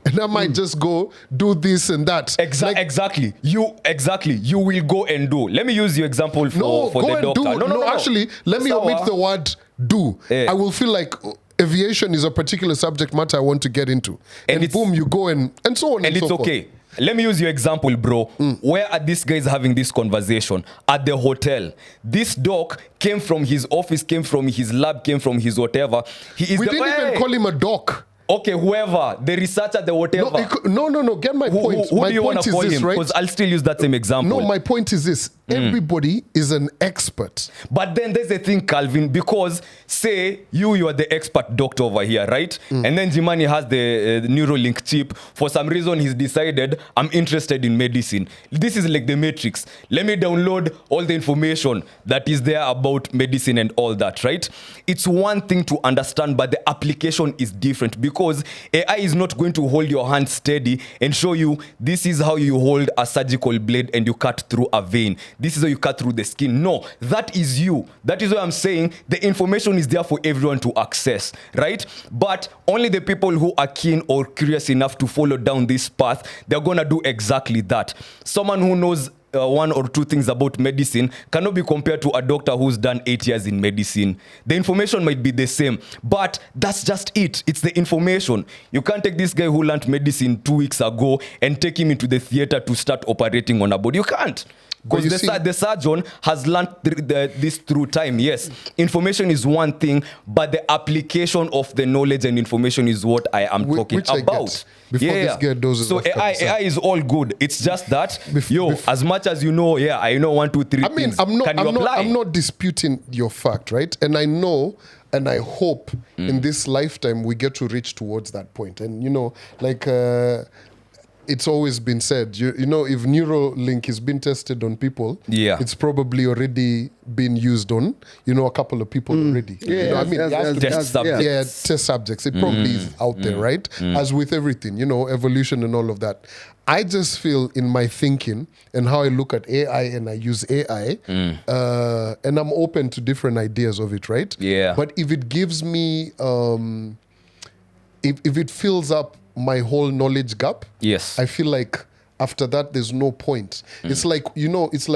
and I might just go do this and that. Exactly. You will go and do. Let me use your example for go the and doctor. do. No, actually, let me omit the word do. Yeah. I will feel like aviation is a particular subject matter I want to get into, and boom, you go and so on and so it's forth. okay. Let me use your example, bro. Where are these guys having this conversation? At the hotel. This doc came from his office, came from his lab, came from his whatever. We didn't even call him a doc. Okay, whoever, the researcher, the whatever. No. Get my point. Who My do you want point to is call this, him? right? Because I'll still use that same example. No, my point is this. Everybody is an expert. But then there's a thing, Calvin, because say you are the expert doctor over here, right? And then Jimani has the Neuralink chip. For some reason, he's decided, I'm interested in medicine. This is like the Matrix. Let me download all the information that is there about medicine and all that, right? It's one thing to understand, but the application is different because AI is not going to hold your hand steady and show you this is how you hold a surgical blade and you cut through a vein. This is how you cut through the skin. No, that is you. That is what I'm saying. The information is there for everyone to access, right? But only the people who are keen or curious enough to follow down this path, they're going to do exactly that. Someone who knows one or two things about medicine cannot be compared to a doctor who's done 8 years in medicine. The information might be the same, but that's just it. It's the information. You can't take this guy who learned medicine 2 weeks ago and take him into the theater to start operating on a body. You can't. Because the surgeon has learned this through time. Yes, information is one thing, but the application of the knowledge and information is what I am talking about. Before this guy doses so AI is all good. It's just that, as much as you know, I know 1, 2, 3 things. I'm not disputing your fact, right? And I know and I hope in this lifetime we get to reach towards that point. And, it's always been said, you know, if Neuralink is being tested on people, it's probably already been used on, a couple of people already. Test subjects. It probably is out there, right? As with everything, evolution and all of that. I just feel in my thinking and how I look at AI and I use AI, and I'm open to different ideas of it, right? Yeah. But if it gives me, if it fills up my whole knowledge gap, yes, I feel like after that there's no point. It's like it's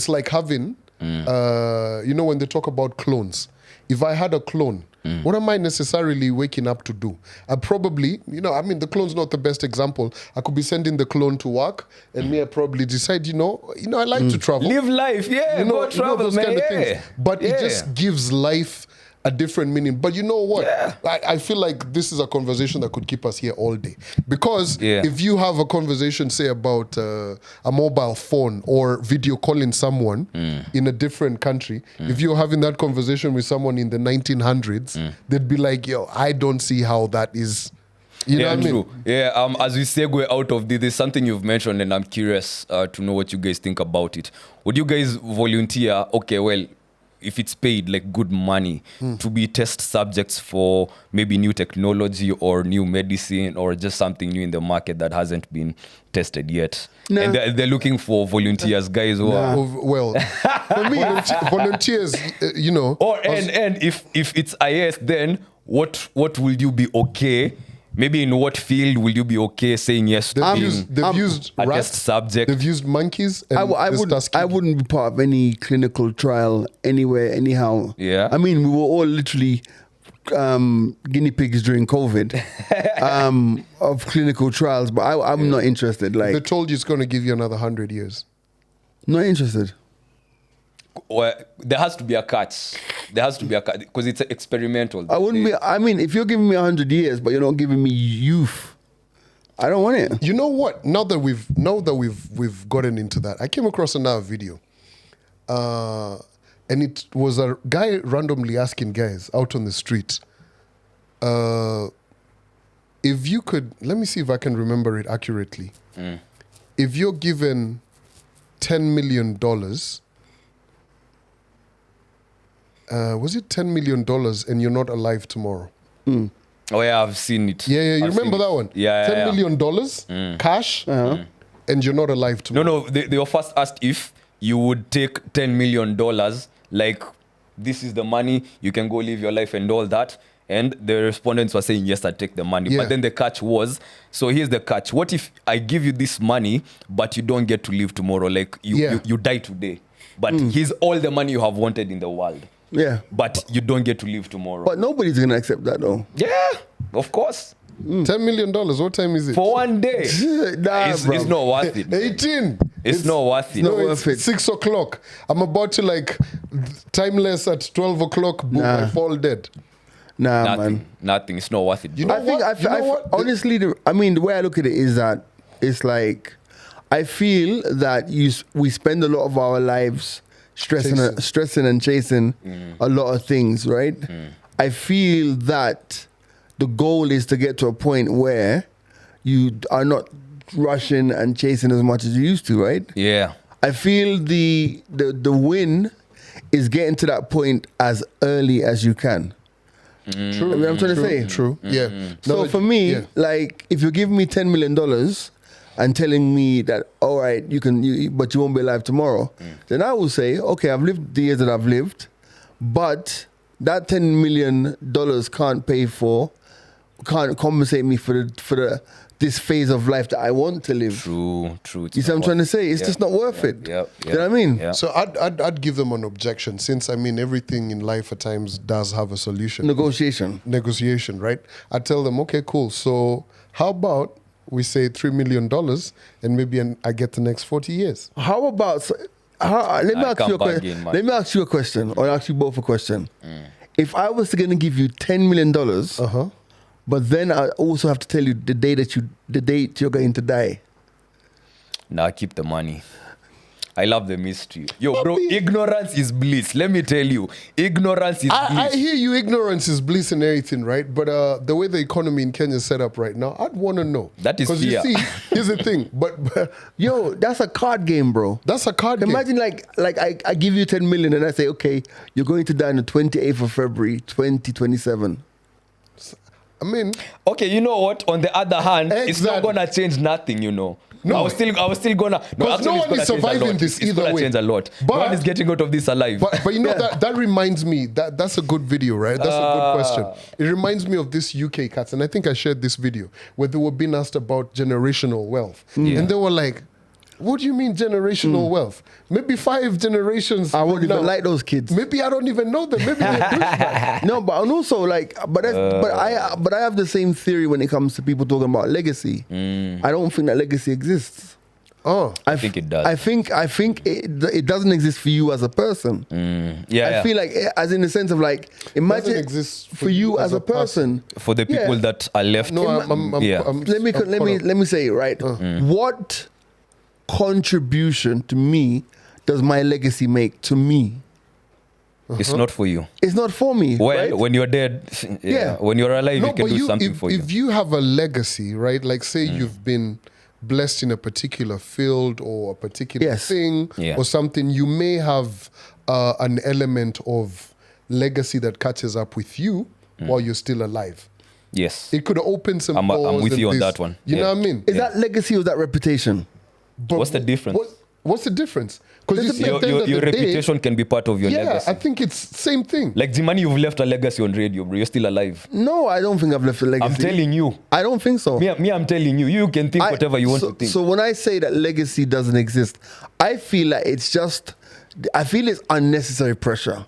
like having when they talk about clones. If I had a clone, what am I necessarily waking up to do? I probably, the clone's not the best example. I could be sending the clone to work, and I probably decide, I like to travel, live life, go travel, those man, kind of things. But it just gives life a different meaning. But you know what? I feel like this is a conversation that could keep us here all day. Because if you have a conversation, say, about a mobile phone or video calling someone in a different country, if you're having that conversation with someone in the 1900s, they'd be like, yo, I don't see how that is. You know what I mean? True. Yeah, as we segue out of this, there's something you've mentioned, and I'm curious to know what you guys think about it. Would you guys volunteer? Okay, well, if it's paid like good money to be test subjects for maybe new technology or new medicine or just something new in the market that hasn't been tested yet. Nah. And they're looking for volunteers, guys who are... Well, for me, volunteers, And if it's IS, then what will you be okay? Maybe in what field will you be okay saying yes to they've used a rats, test subject? They've used monkeys. And I wouldn't be part of any clinical trial anywhere, anyhow. Yeah. I mean, we were all literally guinea pigs during COVID of clinical trials, but I'm not interested. Like, they told you it's going to give you another 100 years. Not interested. Well, there has to be a catch. Because it's experimental. I wouldn't be. I mean, if you're giving me 100 years, but you're not giving me youth, I don't want it. You know what? Now that we've gotten into that, I came across another video, and it was a guy randomly asking guys out on the street, if you could, let me see if I can remember it accurately. If you're given $10 million. Was it $10 million and you're not alive tomorrow? Oh yeah, I've seen it. Yeah, you remember that one? Yeah, $10 million cash, and you're not alive tomorrow. No, they were first asked if you would take $10 million, like this is the money, you can go live your life and all that, And the respondents were saying, yes, I'd take the money. Yeah. But then the catch was, so here's the catch. What if I give you this money, but you don't get to live tomorrow? Like you die today. But here's all the money you have wanted in the world. Yeah. But you don't get to live tomorrow. But nobody's gonna accept that though. Yeah, of course. $10 million. What time is it? For one day. Nah, it's bruv. not worth it. 18. It's not worth it. not No, worth it's it. 6 o'clock. I'm about to like timeless at 12 o'clock. Boom, I Nah. fall dead. Nah, Nothing. man. Nothing. It's not worth it. You know I think what? You know what? honestly, the way I look at it is that it's like I feel that we spend a lot of our lives stressing and chasing a lot of things, right? I feel that the goal is to get to a point where you are not rushing and chasing as much as you used to, right? Yeah. I feel the win is getting to that point as early as you can. True. You know what I'm trying to say? True. Yeah. So No, for me, yeah. like if you give me $10 million and telling me that, all right, but you won't be alive tomorrow, then I will say, okay, I've lived the years that I've lived, but that $10 million can't compensate me for this phase of life that I want to live. True. You see what I'm trying to say? It's just not worth it. Yeah. You know what I mean? Yeah. So I'd give them an objection, since I mean everything in life at times does have a solution. Negotiation. Right? I tell them, okay, cool. So how about we say $3 million and maybe I get the next 40 years? How about let me I ask can't you a question. bargain, man. Let me ask you a question, or ask you both a question. If I was going to give you $10 million, but then I also have to tell you the date you're going to die. Nah, keep the money. I love the mystery. Yo, bro, ignorance is bliss. Let me tell you, ignorance is I bliss. hear you, ignorance is bliss and everything, right? But the way the economy in Kenya is set up right now, I'd want to know. That is because you fear. see, here's the thing. But Yo, that's a card game, bro. that's a card game. Imagine like I give you 10 million and I say, okay, you're going to die on the 28th of February, 2027. I mean, Okay, you know what? On the other hand, it's not Exactly. gonna change nothing, you know. No. I was still gonna. No, 'Cause no actually, one is it's gonna change a surviving lot. this It's either gonna way. change a lot. No But- one is getting out of this alive. but you know that reminds me that's a good video, right? That's a good question. It reminds me of this UK cats, and I think I shared this video where they were being asked about generational wealth, and they were like, "What do you mean generational wealth? Maybe 5 generations. I won't from even now. like those kids. Maybe I don't even know them. Maybe they're douchebags." No, but and also but I have the same theory when it comes to people talking about legacy. I don't think that legacy exists. Oh, I think it does. I think it doesn't exist for you as a person. Yeah, I feel like, as in the sense of like, imagine exist for you as a person. for the people Yeah. that are left. no, I'm Yeah. Let me say it right. What contribution to me does my legacy make to me? It's not for you. It's not for me. Well, right? when you're dead, Yeah. when you're alive, No, you can but do something for you. if you have a legacy, right? Like say you've been blessed in a particular field or a particular Yes. thing Yeah. or something, you may have an element of legacy that catches up with you while you're still alive. Yes. It could open some I'm doors. with and you on this. that one. You know Yeah. what I mean? Is that legacy or is that reputation? But What's the difference? What's the difference? Because you There's a see, big- at the end of Your the day- reputation can be part of your yeah, legacy. I think it's same thing. Like the money you've left a legacy on radio, bro. You're still alive. No, I don't think I've left a legacy. I'm telling you. I don't think so. Me, I'm telling you. You can think whatever you want so, to think. So when I say that legacy doesn't exist, I feel like it's unnecessary pressure.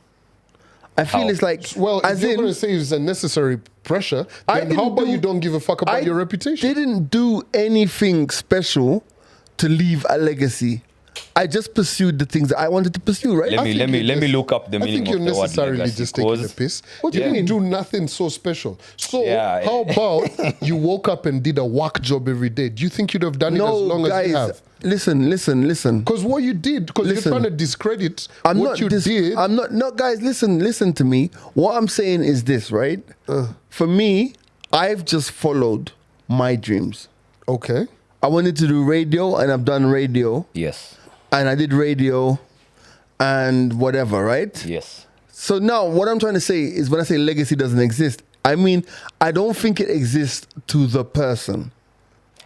I feel How? it's like, Well, as if you're in, going to say it's a necessary pressure, I then how didn't about do- you don't give a fuck about I your reputation? didn't do anything special to leave a legacy. I just pursued the things that I wanted to pursue, right? Let I me think let me you're look up the I meaning think you're of the word necessarily legacy. just taking the 'cause- piss. What do you You mean? didn't do nothing so special. So Yeah. how about you woke up and did a work job every day? Do you think you'd have done it as No, long as you guys, have? listen. Because what you did, because you're Listen. trying to discredit I'm what not. you did. I'm not. No, guys, listen to me. What I'm saying is this, right? For me, I've just followed my dreams. Okay. I wanted to do radio, and I've done radio, Yes. and I did radio, and whatever, right? Yes. So now, what I'm trying to say is, when I say legacy doesn't exist, I mean I don't think it exists to the person.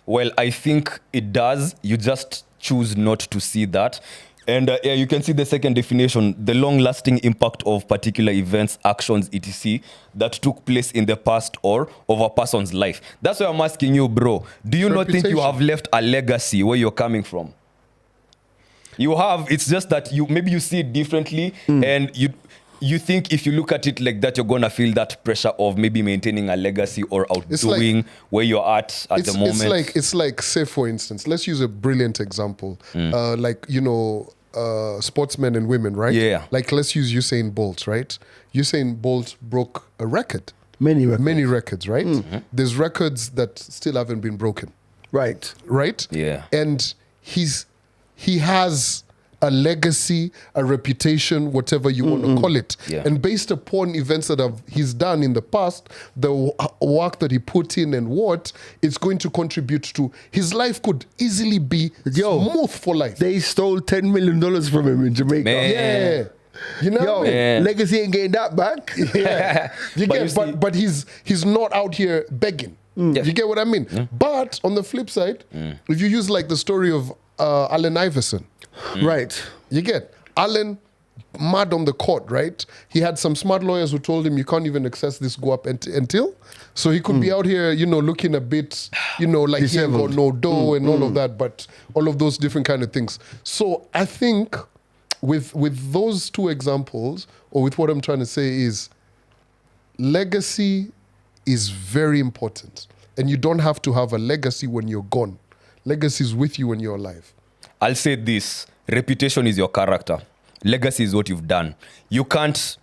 Well, I think it does. You just choose not to see that. And yeah, you can see the second definition, the long-lasting impact of particular events, actions, etc. that took place in the past or of a person's life. That's why I'm asking you, bro. Do you not think you Reputation. have left a legacy where you're coming from? You have. It's just that maybe you see it differently, and you think if you look at it like that, you're gonna feel that pressure of maybe maintaining a legacy or outdoing where you're at the moment. It's like, say for instance, let's use a brilliant example, like sportsmen and women, right? Yeah. Like let's use Usain Bolt, right? Usain Bolt broke a record, Many records. many records, right? There's records that still haven't been broken, Right. right? Yeah. And he has a legacy, a reputation, whatever you want to call it. Yeah. And based upon events that he's done in the past, the work that he put in and what, it's going to contribute to his life could easily be smooth for life. They stole $10 million from him in Jamaica. Man. Yeah. You know Yo, what I mean? Yeah. legacy ain't getting that back. Yeah. You But get, you see- but he's not out here begging. Yeah. You get what I mean? But on the flip side, if you use like the story of Allen Iverson, Right. you get Allen mad on the court, right? He had some smart lawyers who told him you can't even access this go up until. So he could be out here, looking a bit, like he ain't got Disheveled. no dough and all of that, but all of those different kind of things. So I think with those two examples, or with what I'm trying to say is legacy is very important. And you don't have to have a legacy when you're gone. Legacy is with you when you're alive. I'll say this: reputation is your character. Legacy is what you've done. You can't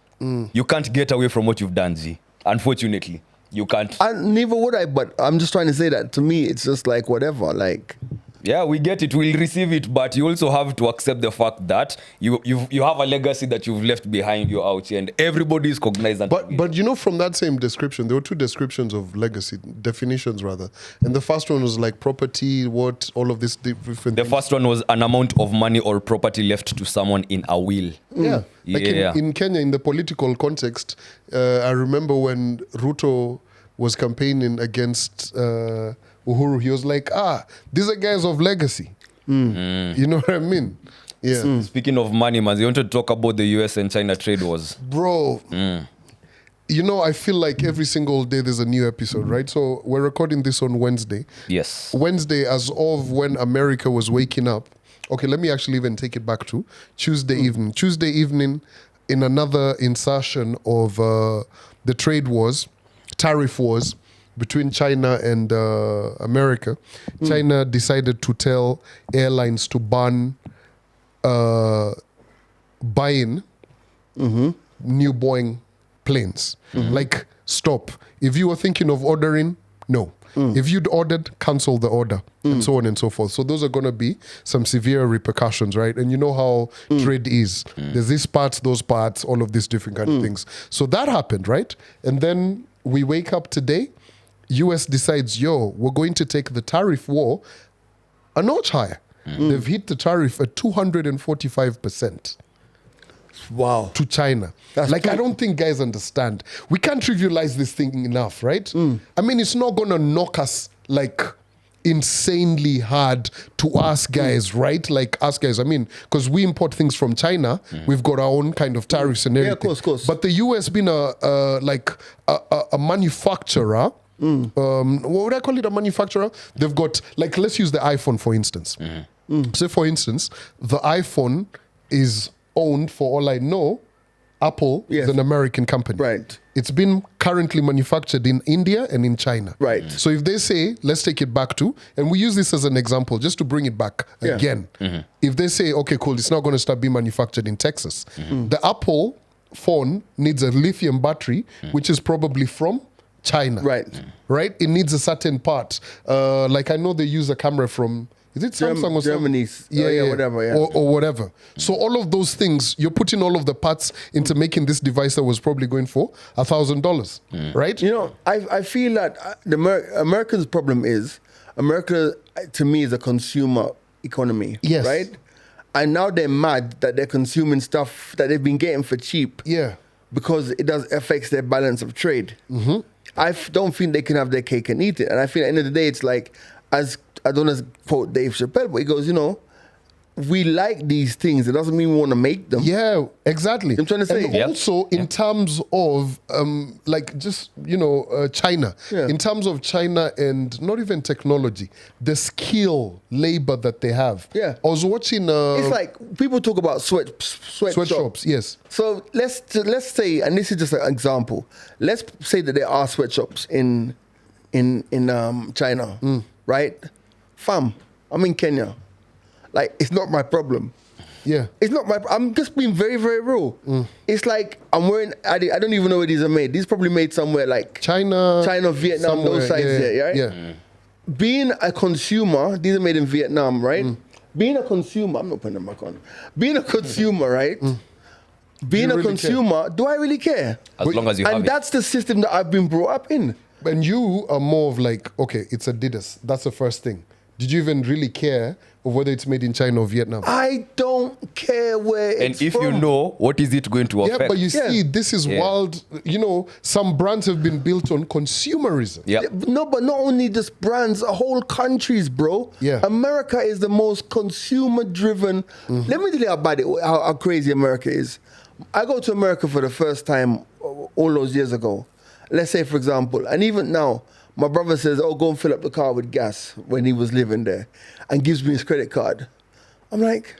get away from what you've done, G. Unfortunately, you can't. And neither would I, but I'm just trying to say that to me, it's just like whatever. Like, Yeah, we get it. We'll receive it, but you also have to accept the fact that you have a legacy that you've left behind you out here, and everybody is cognizant. of it. But from that same description, there were two descriptions of legacy, definitions rather. And the first one was like property, what, all of this different The things. first one was an amount of money or property left to someone in a will. Yeah. Like Yeah. in Kenya, in the political context, I remember when Ruto was campaigning against Uhuru, he was like, these are guys of legacy. You know what I mean? Yeah. Speaking of money, man, you want to talk about the US and China trade wars? Bro, I feel like every single day there's a new episode, right? So we're recording this on Wednesday. Yes. Wednesday, as of when America was waking up. Okay, let me actually even take it back to Tuesday evening. Tuesday evening, in another insertion of the trade wars, tariff wars between China and America, China decided to tell airlines to ban buying new Boeing planes. Like, stop. If you were thinking of ordering, no. If you'd ordered, cancel the order, and so on and so forth. So those are going to be some severe repercussions, right? And you know how trade is. There's these parts, those parts, all of these different kind of things. So that happened, right? And then we wake up today, US decides, we're going to take the tariff war a notch higher. They've hit the tariff at 245%. wow. To China. That's I don't think guys understand. We can't trivialize this thing enough, right? I mean, it's not going to knock us insanely hard to us guys, right? Like us guys, I mean, because we import things from China, we've got our own kind of tariffs and everything. of course. But the US being a manufacturer, what would I call it, a manufacturer? They've got, let's use the iPhone for instance. Say for instance, the iPhone is owned, for all I know, Apple Yes. is an American company. Right. It's been currently manufactured in India and in China. Right. So if they say, let's take it back to, and we use this as an example just to bring it back Yeah. again. If they say, okay, cool, it's not going to start being manufactured in Texas. The Apple phone needs a lithium battery, which is probably from China. Right. Right? It needs a certain part. I know they use a camera from, is it Samsung or Germany. something? Whatever, yeah. Or whatever. So all of those things, you're putting all of the parts into making this device that was probably going for $1,000, right? You know, I feel that the Americans' problem is America, to me, is a consumer economy. Yes. Right? And now they're mad that they're consuming stuff that they've been getting for cheap. Yeah. Because it does affects their balance of trade. I don't think they can have their cake and eat it. And I feel at the end of the day, it's like, as I don't want to quote Dave Chappelle, but he goes, we like these things, it doesn't mean we want to make them. Yeah, exactly. I'm trying to say. And Yep. also in terms of like just China. Yeah. In terms of China and not even technology, the skill labor that they have. Yeah. I was watching It's like people talk about sweatshops. Yes. So let's say, and this is just an example. Let's say that there are sweatshops in China, right? Fam, I'm in Kenya. Like, it's not my problem. Yeah. It's not I'm just being very, very real. It's like I'm wearing. I don't even know where these are made. These probably made somewhere like China, Vietnam, somewhere, those sides there, right? Yeah. Being a consumer, these are made in Vietnam, right? Being a consumer, I'm not putting them back on. Being a consumer, right? Being You a really consumer, do I really care? As long as you have And it. that's the system that I've been brought up in. And you are more of like, okay, it's Adidas. That's the first thing. Did you even really care of whether it's made in China or Vietnam? I don't care where And it's if from. you know, what is it going to affect? Yeah, but you Yeah. see, this is Yeah. wild. Some brands have been built on consumerism. Yeah. No, but not only just brands, whole countries, bro. Yeah. America is the most consumer-driven. Let me tell you about it, how crazy America is. I go to America for the first time all those years ago. Let's say, for example, and even now, my brother says, "Oh, go and fill up the car with gas," when he was living there, and gives me his credit card. I'm like,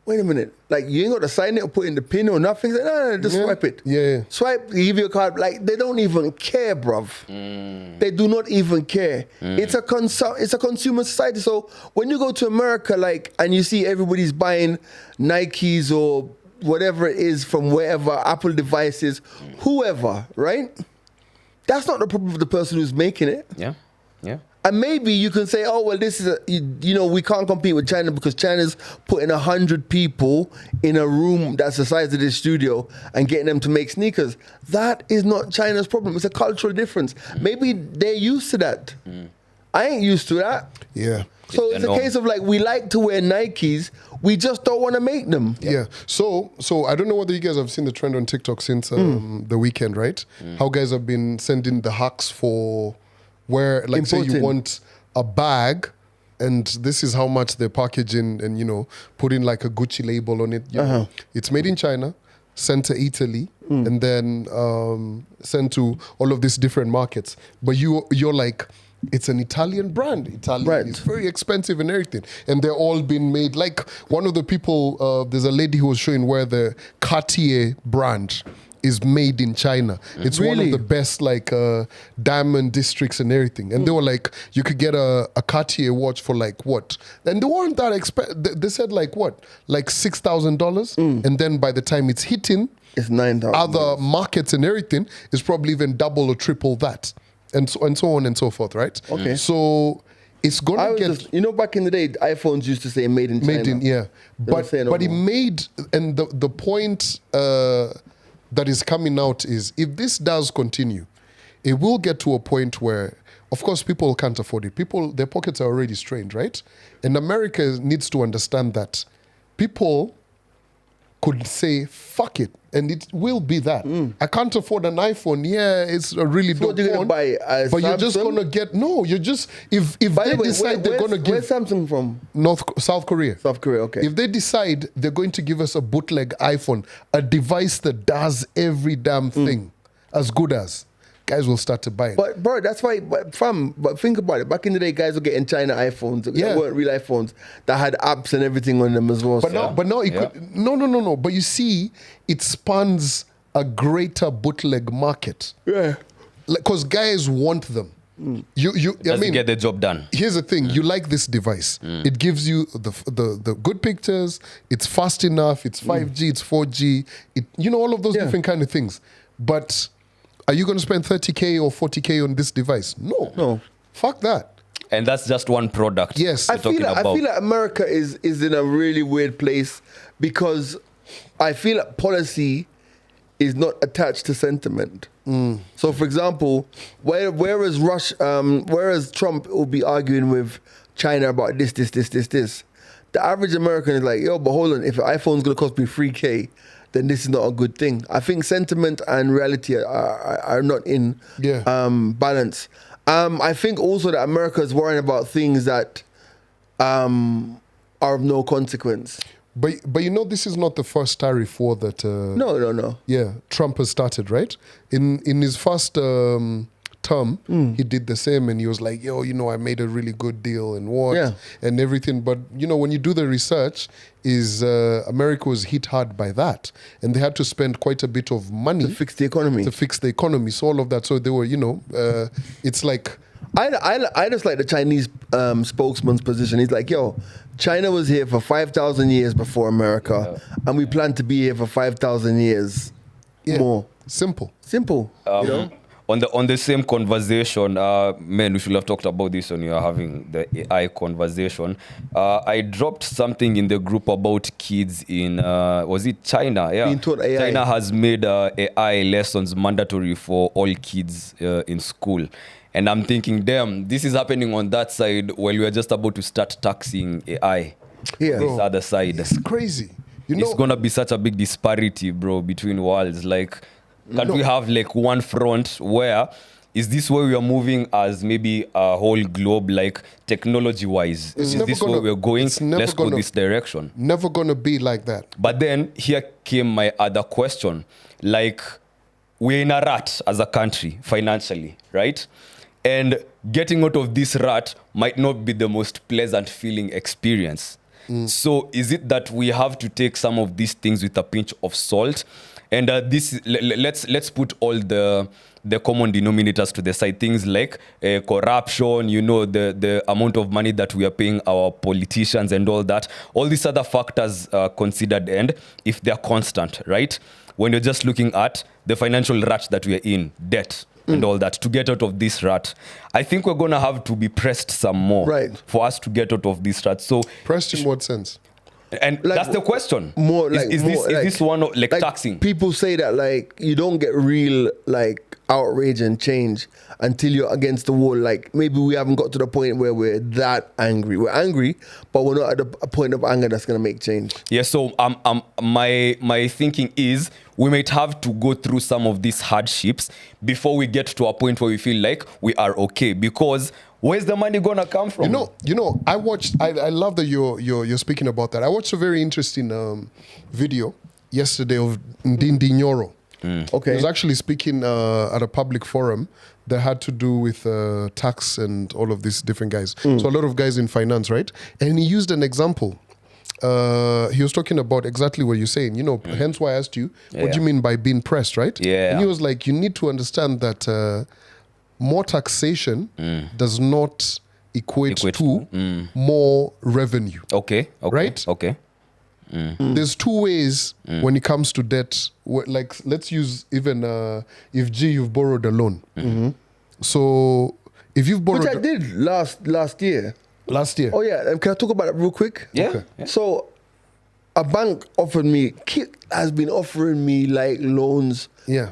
wait a minute. Like, you ain't got to sign it or put in the pin or nothing. He's like, no, just Yeah. swipe it. Yeah. Swipe, give you a card. Like, they don't even care, bruv. They do not even care. It's a consumer society. So when you go to America, like, and you see everybody's buying Nikes or whatever it is from wherever, Apple devices, whoever, right? That's not the problem of the person who's making it. Yeah. Yeah. And maybe you can say, oh, well, this is, we can't compete with China because China's putting 100 people in a room that's the size of this studio and getting them to make sneakers. That is not China's problem. It's a cultural difference. Maybe they're used to that. I ain't used to that. Yeah. So It's it's the a norm. case of like, we like to wear Nikes, we just don't want to make them. Yeah. So I don't know whether you guys have seen the trend on TikTok since the weekend, right? How guys have been sending the hacks for where, like, say you Importing. want a bag, and this is how much they're packaging and putting like a Gucci label on it. It's made in China, sent to Italy, and then sent to all of these different markets. But you're like, it's an Italian brand. Italian Right. is very expensive and everything. And they're all been made. Like one of the people, there's a lady who was showing where the Cartier brand is made in China. It's one of Really? the best like diamond districts and everything. And they were like, you could get a Cartier watch for like what? And they weren't that expensive. They said like what? Like $6,000. And then by the time it's hitting It's 9,000. other markets and everything, it's probably even double or triple that. And so on and so forth, right? Okay. So it's I gonna was get just, back in the day, iPhones used to say made in China. made in, yeah. They don't But say no but it more. made, and the point that is coming out is if this does continue, it will get to a point where, of course, people can't afford it. People, their pockets are already strained, right? And America needs to understand that people could say, fuck it, and it will be that. I can't afford an iPhone. Yeah, it's a really So what dope you're gonna phone. buy, a But you're just Samsung? gonna get, no, you're just, if By they the way, decide they're gonna where's give Samsung from? South Korea. South Korea, okay. If they decide they're going to give us a bootleg iPhone, a device that does every damn thing as good as, guys will start to buy it. But bro, that's why. But think about it. Back in the day, guys were getting China iPhones. Yeah. That weren't real iPhones. That had apps and everything on them as well. But so- now it Yeah. could no. But you see, it spans a greater bootleg market. yeah. Because guys want them. I Does mean, get the job done. here's the thing: you like this device. It gives you the good pictures. It's fast enough. It's 5G. It's 4G. All of those Yeah. different kind of things. But are you going to spend 30K or 40K on this device? No. Fuck that. And that's just one product. Yes. we're I feel talking like about. America is in a really weird place because I feel like policy is not attached to sentiment. So, for example, whereas Trump will be arguing with China about this, the average American is like, yo, but hold on, if an iPhone's gonna cost me 3K, then this is not a good thing. I think sentiment and reality are not in Yeah. balance. I think also that America is worrying about things that are of no consequence. But you know, this is not the first tariff war that No. yeah, Trump has started, right? In his first term, he did the same, and he was like, "Yo, you know, I made a really good deal and what Yeah. and everything." But you know, when you do the research, America was hit hard by that, and they had to spend quite a bit of money To fix the economy. to fix the economy. So all of that. So they were, you know, it's like. I just like the Chinese spokesman's position. He's like, yo, China was here for 5,000 years before America, and we plan to be here for 5,000 years more. Simple. Simple. You know? On the same conversation, man, we should have talked about this when you were having the AI conversation. I dropped something in the group about kids in was it China? Yeah, Being taught AI. China has made AI lessons mandatory for all kids in school. And I'm thinking, damn, this is happening on that side while we are just about to start taxing AI. Yeah. On this other side. It's crazy. You know, It's gonna be such a big disparity, bro, between worlds. Like, can't we have like one front where is this where we are moving as maybe a whole globe, like technology-wise? Is never this gonna- where we're going? it's never Let's go gonna- this direction. never gonna be like that. But then here came my other question. Like, we're in a rut as a country financially, right? And getting out of this rut might not be the most pleasant feeling experience. So is it that we have to take some of these things with a pinch of salt? And let's put all the common denominators to the side. Things like corruption, you know, the amount of money that we are paying our politicians and all that. All these other factors considered, and if they're constant, right? When you're just looking at the financial rut that we are in, debt and all that, to get out of this rut, I think we're going to have to be pressed some more Right. for us to get out of this rut. So, Pressed in what sense? and Like, that's the question. More like is more, this one like taxing? People say that like you don't get real like outrage and change until you're against the wall. Like maybe we haven't got to the point where we're that angry. We're angry, but we're not at a point of anger that's gonna make change. Yeah, so my thinking is we might have to go through some of these hardships before we get to a point where we feel like we are okay. Because where's the money gonna come from? You know. I watched. I love that you're speaking about that. I watched a very interesting video yesterday of Ndindi Nyoro. Okay. He was actually speaking at a public forum that had to do with tax and all of these different guys. So a lot of guys in finance, right? And he used an example. He was talking about exactly what you're saying. You know, hence why I asked you, what do you mean by being pressed, right? Yeah. And he was like, you need to understand that more taxation does not equate to more revenue. Okay. Right? Okay. There's two ways when it comes to debt. Like, let's use even if you've borrowed a loan. So if you've borrowed Which I did last year. last year, Oh yeah, can I talk about it real quick? Yeah. Okay. Yeah. So a bank has been offering me like loans, yeah,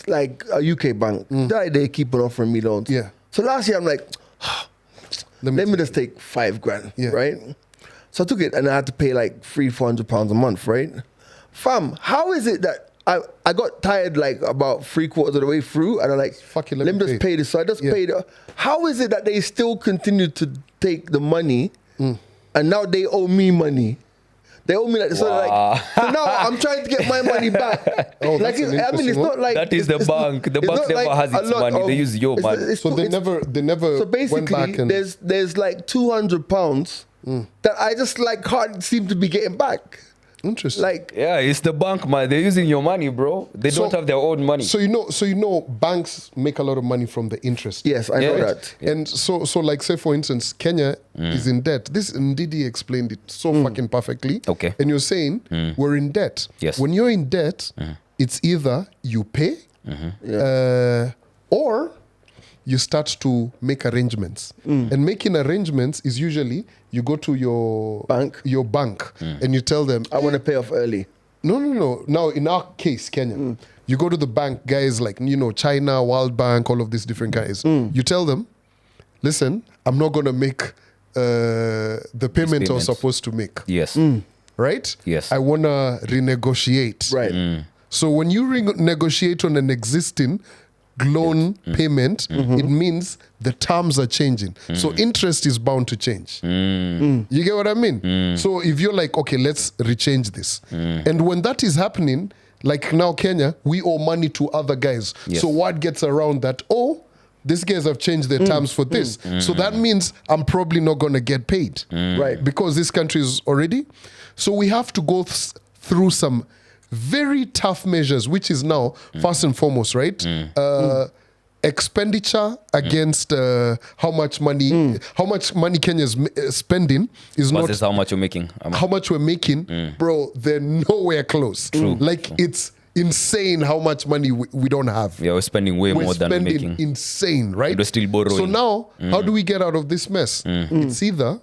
like a UK bank. They keep on offering me loans. Yeah. So last year I'm like, let me just take $5,000, Yeah. right? So I took it and I had to pay like £300-400 a month, right? Fam, how is it that I got tired like about 3/4 of the way through and I'm like, Fuck it, let me just pay this. So I just paid. How is it that they still continue to take the money and now they owe me money? They owe me like so now I'm trying to get my money back. Oh, like that's an I mean, it's interesting not like That is the it's bank. The it's bank not never has a its lot money. They use your money. So they never So went basically, back and there's like £200 that I just like can't seem to be getting back. interesting. Like Yeah, it's the bank, man. They're using your money, bro. They don't have their own money. So you know, banks make a lot of money from the interest. yes, I know Yeah. that. And so like say for instance, Kenya is in debt. This Ndidi explained it so fucking perfectly. Okay. And you're saying we're in debt. Yes. When you're in debt, it's either you pay or you start to make arrangements. And making arrangements is usually you go to your bank and you tell them, I want to pay off early. No. Now, in our case, Kenya, you go to the bank, guys like, you know, China, World Bank, all of these different guys. You tell them, listen, I'm not going to make the payment I was payment. supposed to make. Yes. Right? Yes. I want to renegotiate. Right. So when you renegotiate on an existing loan payment, it means the terms are changing. So interest is bound to change. You get what I mean? So if you're like, okay, let's rechange this. And when that is happening, like now Kenya, we owe money to other guys. Yes. So what gets around that? Oh, these guys have changed their terms for this. So that means I'm probably not going to get paid. Right. Because this country is already. So we have to go through some very tough measures, which is now first and foremost, right? Expenditure against how much money Kenya is spending is not Versus how much you're making. how much we're making, bro. They're nowhere close. Like it's insane how much money we don't have. Yeah, we're spending way We're more than we're spending making. insane, right? And we're still borrowing. So now, how do we get out of this mess? It's either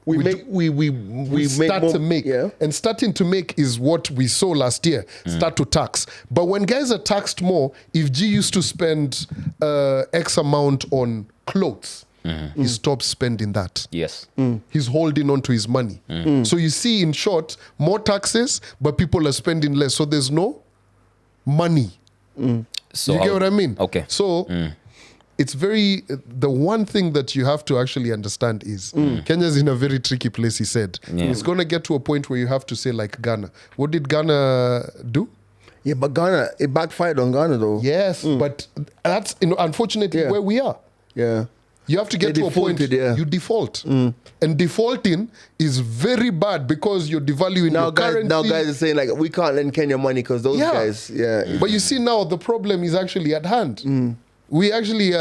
We make start more, to make, yeah. and starting to make is what we saw last year. Start to tax, but when guys are taxed more, if G used to spend X amount on clothes, he stops spending that. Yes. He's holding on to his money. So you see, in short, more taxes, but people are spending less. So there's no money. So You get what I mean? Okay. So it's very, the one thing that you have to actually understand is Kenya's in a very tricky place, he said. It's going to get to a point where you have to say like Ghana. What did Ghana do? Yeah, but Ghana, it backfired on Ghana though. Yes, but that's unfortunately Yeah. where we are. Yeah. You have to get They to a point defaulted, yeah. you default. And defaulting is very bad because you're devaluing Now your guys, currency. now guys are saying like we can't lend Kenya money because those Yeah. guys, yeah. But you see now the problem is actually at hand. We actually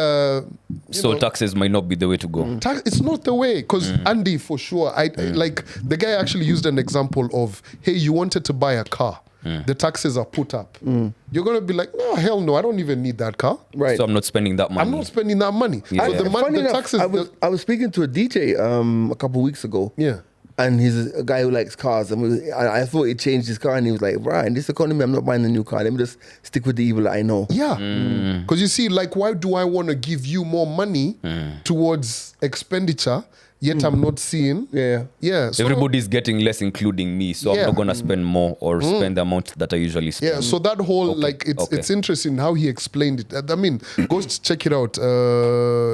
So taxes might not be the way to go. it's not the way because Andy for sure I like the guy actually used an example of, hey, you wanted to buy a car, the taxes are put up, you're gonna be like, no, hell no, I don't even need that car, Right. So I'm not spending that money. I'm not spending that money. Yeah. So Funny the enough, taxes I was speaking to a DJ a couple weeks ago. yeah. And he's a guy who likes cars. And I thought he changed his car, and he was like, "Right, in this economy, I'm not buying a new car. Let me just stick with the evil that I know." Yeah, because you see, like, why do I want to give you more money towards expenditure, yet I'm not seeing? Yeah. So, Everybody's getting less, including me. So Yeah. I'm not gonna spend more or spend the amount that I usually spend. yeah. So that whole like it's interesting how he explained it. I mean, go check it out.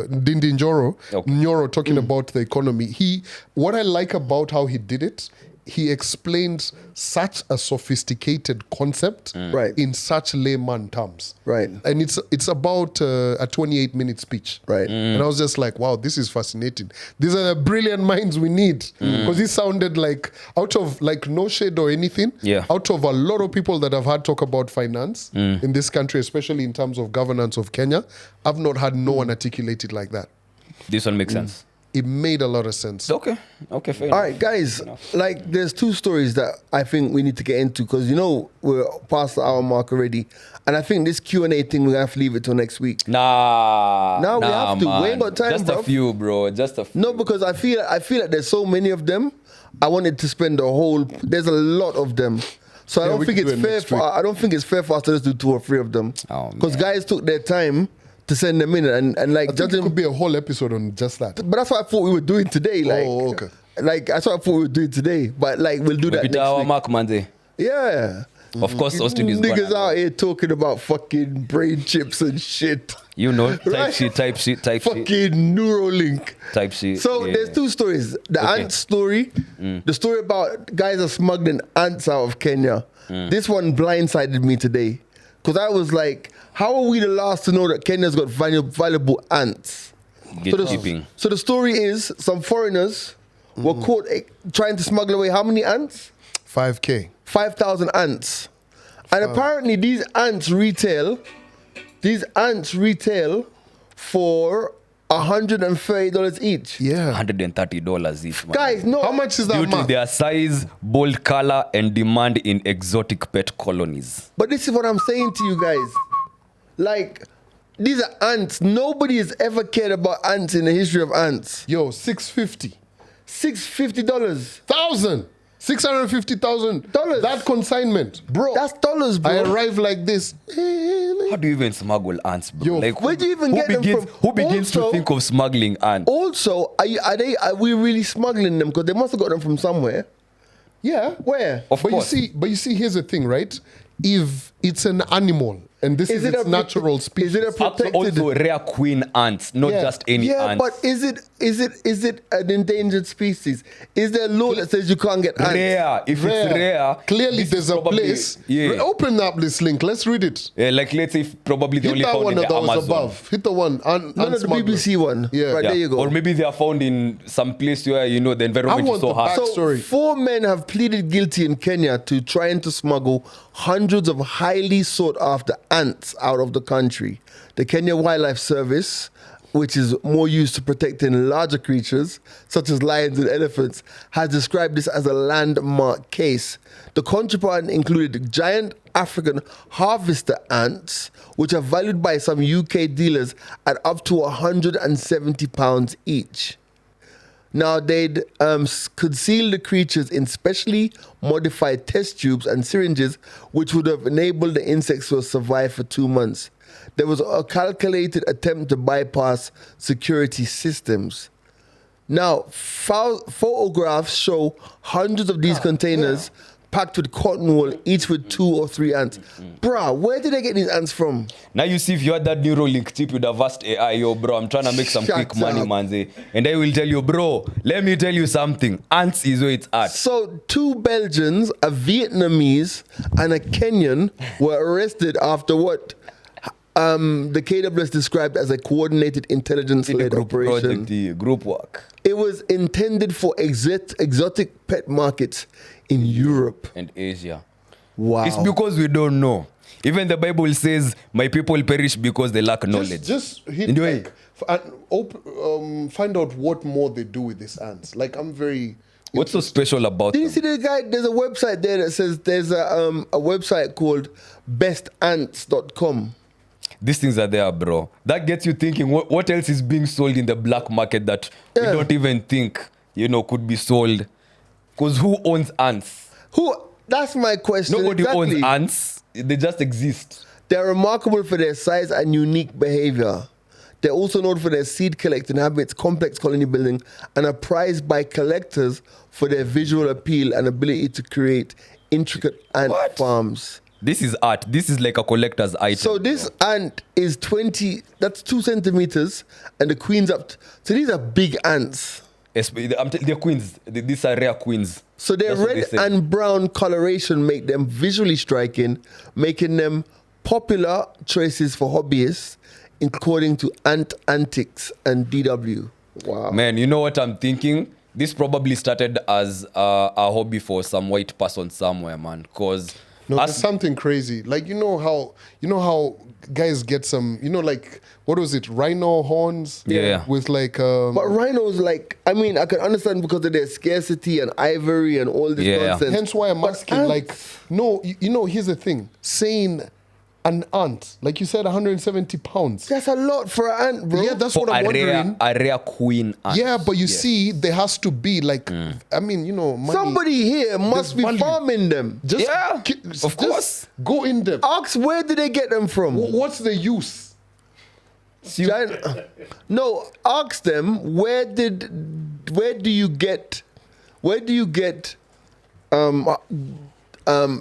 Ndindi Nyoro talking about the economy. What I like about how he did it, he explained such a sophisticated concept Right. in such layman terms. Right. And it's about a 28-minute speech. Right. And I was just like, wow, this is fascinating. These are the brilliant minds we need. Because he sounded like, out of like no shade or anything, Yeah. out of a lot of people that have had talk about finance in this country, especially in terms of governance of Kenya, I've not had no one articulate it like that. This one makes sense. It made a lot of sense. Okay. Okay, fair All enough. right, guys. Like, there's two stories that I think we need to get into because we're past the hour mark already, and I think this Q&A thing we have to leave it till next week. Nah. Nah, we have to. We man. ain't got time, Just bruv. a few, bro. Just a few. No, because I feel like there's so many of them. I wanted to spend the whole. There's a lot of them. So I don't we think can it's do it fair. next week. I don't think it's fair for us to just do 2 or 3 of them. Oh, Because man. guys took their time to send them in and like I think it judging. could be a whole episode on just that. But that's what I thought we were doing today. Like, Oh, okay. Like that's what I thought we were doing today. But like we'll do that Repeat next our week. mark, manze. Yeah. Of course, Austin is Niggas gonna. out here talking about fucking brain chips and shit. You know, type Right. shit. Fucking Neuralink. Type shit. So yeah. there's 2 stories. The Okay. ant story, the story about guys are smuggling ants out of Kenya. This one blindsided me today. Because I was like, how are we the last to know that Kenya's got valuable ants? Gatekeeping. So the story is some foreigners were caught trying to smuggle away how many ants? 5K. 5,000 ants. And apparently these ants retail for $130 each. Yeah. $130 each, man. Guys, no. How much is that, Due to man? their size, bold color, and demand in exotic pet colonies. But this is what I'm saying to you guys. Like, these are ants. Nobody has ever cared about ants in the history of ants. Yo, 650. $650. 650,000 Dollars. That consignment, bro. That's dollars, bro. I arrive like this. How do you even smuggle ants, bro? Yo, where do you even who get them begins, from? Who begins Also- to think of smuggling ants? Also, are we really smuggling them? Because they must have got them from somewhere. Yeah. Where? Of but course. you see, here's the thing, right? If it's an animal and this is its a natural species. Is it a protected? Also rare queen ants, not Yeah. just any Yeah, ants. but is it an endangered species? Is there a law that says you can't get ants? rare. If it's rare, Clearly, this there's is a probably- place. Yeah. Open up this link. Let's read it. Yeah, like let's say if probably they Hit only that found one in that the was Amazon. above. Hit the one. No, the BBC one. Yeah. Right, Yeah. there you go. Or maybe they are found in some place where the I environment want is so the harsh. back- So, Story. 4 men have pleaded guilty in Kenya to trying to smuggle hundreds of highly sought after ants out of the country. The Kenya Wildlife Service, which is more used to protecting larger creatures such as lions and elephants, has described this as a landmark case. The contraband included giant African harvester ants, which are valued by some UK dealers at up to £170 each. Now, they'd conceal the creatures in specially modified test tubes and syringes, which would have enabled the insects to survive for 2 months. There was a calculated attempt to bypass security systems. Now, photographs show hundreds of these containers packed with cotton wool, each with 2 or 3 ants. Bruh, where did they get these ants from? Now you see if you had that Neuralink chip, you'd have asked AI, yo, bro, I'm trying to make some Shut quick money, up. manze. And I will tell you, bro, let me tell you something. Ants is where it's at. So, 2 Belgians, a Vietnamese, and a Kenyan were arrested after what the KWS described as a coordinated The intelligence-led group operation. project, the group work. It was intended for exotic pet markets in Europe. And Asia. Wow. It's because we don't know. Even the Bible says, my people perish because they lack knowledge. Just hit Anyway. like, find out what more they do with these ants. Like I'm very. What's so special about Did you them? see the guy? There's a website there that says there's a website called bestants.com. These things are there, bro. That gets you thinking, what else is being sold in the black market that we Yeah. don't even think, could be sold? Because who owns ants? Who? That's my question. Nobody exactly. owns ants. They just exist. They're remarkable for their size and unique behavior. They're also known for their seed collecting habits, complex colony building, and are prized by collectors for their visual appeal and ability to create intricate ant What? farms. This is art. This is like a collector's item. So this ant is that's 2 centimeters, and the queen's so these are big ants. They're queens. These are rare queens. So their That's what red they say. and brown coloration make them visually striking, making them popular choices for hobbyists, according to Ant Antics and DW. Wow. Man, you know what I'm thinking? This probably started as a hobby for some white person somewhere, man. Because No, there's something crazy. Like you know how guys get some. Like what was it? Rhino horns. Yeah. With like. But rhinos, I can understand because of their scarcity and ivory and all this Yeah. nonsense. Hence why I'm But asking. ants- Like no, here's the thing. Saying an ant, like you said, 170 pounds. that's a lot for an ant, bro. Yeah, that's for what I'm a wondering. rare queen ant. Yeah, but you Yes. see, there has to be like, I mean, money. Somebody here must There's be value. farming them. Just Yeah, just of course. go in depth. Ask where did they get them from? What's the use? Giant- no, ask them where do you get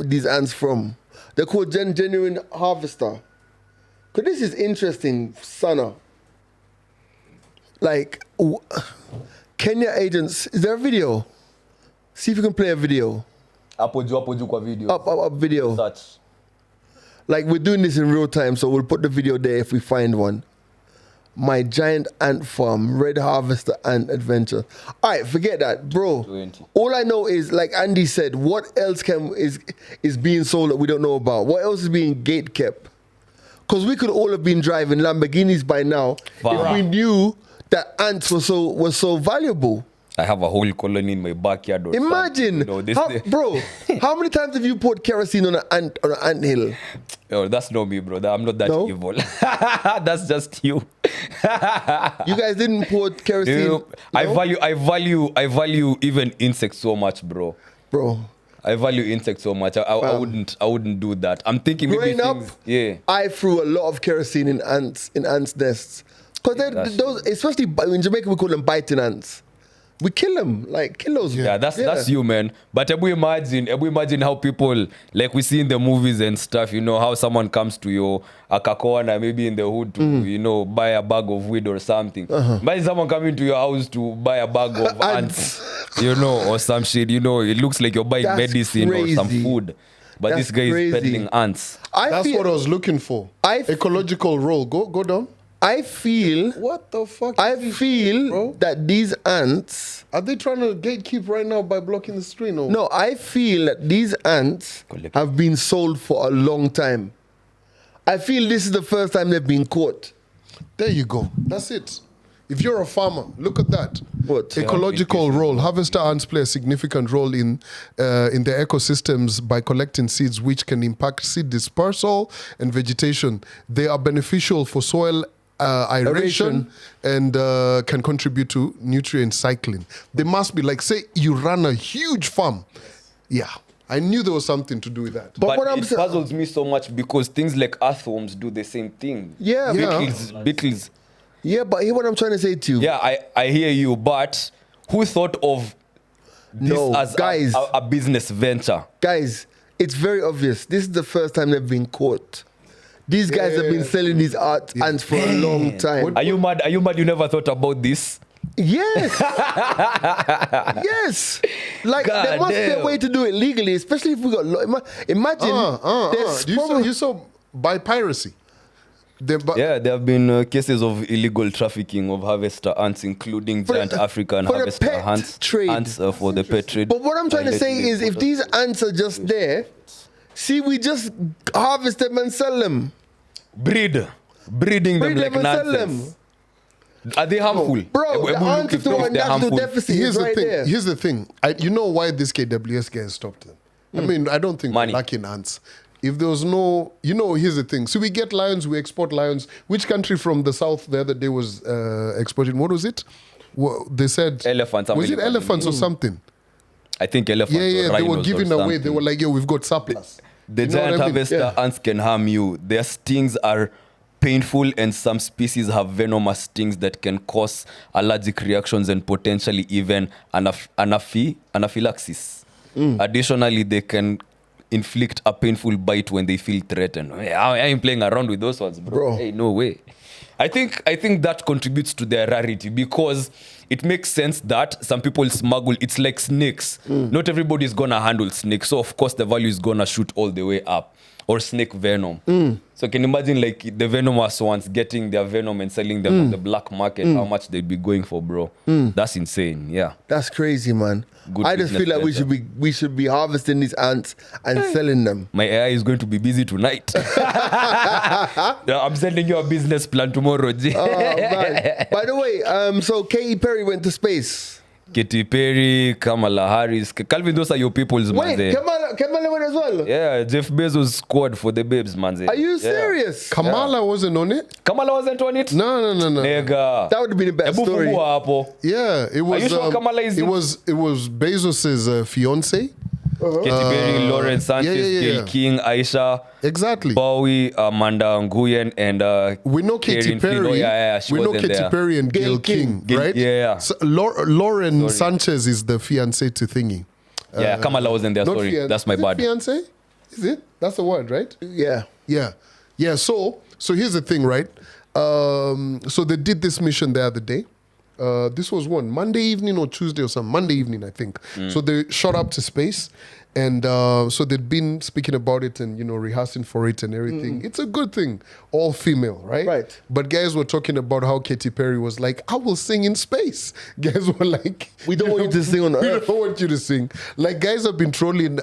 these ants from? They're called genuine harvester. Cause this is interesting, Sana. Like Kenya agents, is there a video? See if you can play a video. Hapo juu kwa video. Up video. Such. Like we're doing this in real time, so we'll put the video there if we find one. My giant ant farm, red harvester ant adventure. All right, forget that, bro. 20. All I know is, like Andy said, what else is being sold that we don't know about? What else is being gate kept? Because we could all have been driving Lamborghinis by now if Wow. we knew that ants were so valuable. I have a whole colony in my backyard. Or Imagine, something. bro. How many times have you poured kerosene on an ant hill? Oh, that's not me, bro. I'm not that No? evil. That's just you. You guys didn't pour kerosene. Dude, I value even insects so much, bro. Bro. I value insects so much. I wouldn't do that. I'm thinking maybe Growing up, things, yeah. I threw a lot of kerosene in ants nests. Because That's those, especially in Jamaica, we call them biting ants. We kill them, like kill those. Yeah, that's you, man. But ebu imagine how people, like we see in the movies and stuff, you know, how someone comes to your akakona, maybe in the hood to, you know, buy a bag of weed or something. Imagine someone coming to your house to buy a bag of ants, you know, or some shit, you know, it looks like you're buying That's medicine or some crazy. food. But That's this guy crazy. is peddling ants. That's what I was looking for. Ecological role. Go down. I feel What the fuck? I is this, feel bro? that these ants. Are they trying to gatekeep right now by blocking the street? No, I feel that these ants Collect. have been sold for a long time. I feel this is the first time they've been caught. There you go. That's it. If you're a farmer, look at that. What? Ecological role. Harvester ants play a significant role in the ecosystems by collecting seeds, which can impact seed dispersal and vegetation. They are beneficial for soil aeration and can contribute to nutrient cycling. They must be like, say, you run a huge farm. Yeah, I knew there was something to do with that. But what I'm it saying- puzzles me so much because things like earthworms do the same thing. Yeah. Beetles. Yeah, but hear what I'm trying to say to you. Yeah, I hear you, but who thought of this No, as guys. a business venture? Guys, it's very obvious. This is the first time they've been caught. These guys have been selling these ants for a long time. Are you mad? Are you mad? You never thought about this? Yes. Yes. Like, God there must be damn. a way to do it legally, especially if we got imagine. there's probably- You saw by piracy. Yeah, there have been cases of illegal trafficking of harvester ants, including For the- giant African for the harvester pet ants. trade. Ants for the pet trade. But what I'm trying to say Violating is, the if these ants are just there, see, we just harvest them and sell them. breeding them Breed like them and sell nonsense. Are they harmful? Bro, the ants if to a they're national harmful. deficit Here's is the right thing. there. Here's the thing. You know why this KWS guys stopped them? I mean, I don't think Money. we're lacking ants. If there was no, here's the thing. So we get lions, we export lions. Which country from the south the other day was exporting? What was it? Well, they said Elephants, Was it elephant. elephants or something? I think elephants. Yeah, or they were rhinos giving or away. They something. were like, yo, we've got surplus. The You know what giant I mean? harvester ants can harm you. Their stings are painful, and some species have venomous stings that can cause allergic reactions and potentially even anaphylaxis. Additionally, they can inflict a painful bite when they feel threatened. I ain't playing around with those ones, bro. Hey, no way. I think that contributes to their rarity because it makes sense that some people smuggle. It's like snakes. Not everybody's gonna handle snakes, so of course the value is gonna shoot all the way up. Or snake venom. So can you imagine like the venomous ones getting their venom and selling them on the black market? How much they'd be going for, bro? That's insane. Yeah. That's crazy, man. Good I just feel business like venture. we should be harvesting these ants and selling them. My AI is going to be busy tonight. Yeah, I'm sending you a business plan tomorrow, G. Oh, man. By the way, so Katy Perry went to space. Katy Perry, Kamala Harris. Calvin, those are your people's, man. Wait, Kamala went as well. Yeah, Jeff Bezos squad for the babes, man. Are you serious? Kamala wasn't on it. Kamala wasn't on it? No. Nigga. That would have been a better Ebu story. fungua hapo. Yeah, it was. you sure Kamala is it in- was Bezos's fiance. Katy Perry, Lawrence Sanchez, Yeah. Gayle King, Aisha, Exactly. Bowie, Amanda Nguyen, and We know Katy Karen Flynn. Perry. Oh, yeah, she we know wasn't Katy there. Perry and Gayle Gayle King. King, right? Yeah. So, Lauren Sanchez is the fiance to Thingy. Yeah, Kamala wasn't there. Not Sorry, fian- that's my is it bad. Fiance? Is it? That's the word, right? Yeah. Yeah. So here's the thing, right? So they did this mission the other day. This was Monday evening or Tuesday or something. Monday evening, I think. So they shot up to space. And so they'd been speaking about it and, rehearsing for it and everything. It's a good thing. All female, right? Right. But guys were talking about how Katy Perry was like, I will sing in space. Guys were like, We don't want you to sing on we Earth. don't want you to sing. Like, guys have been trolling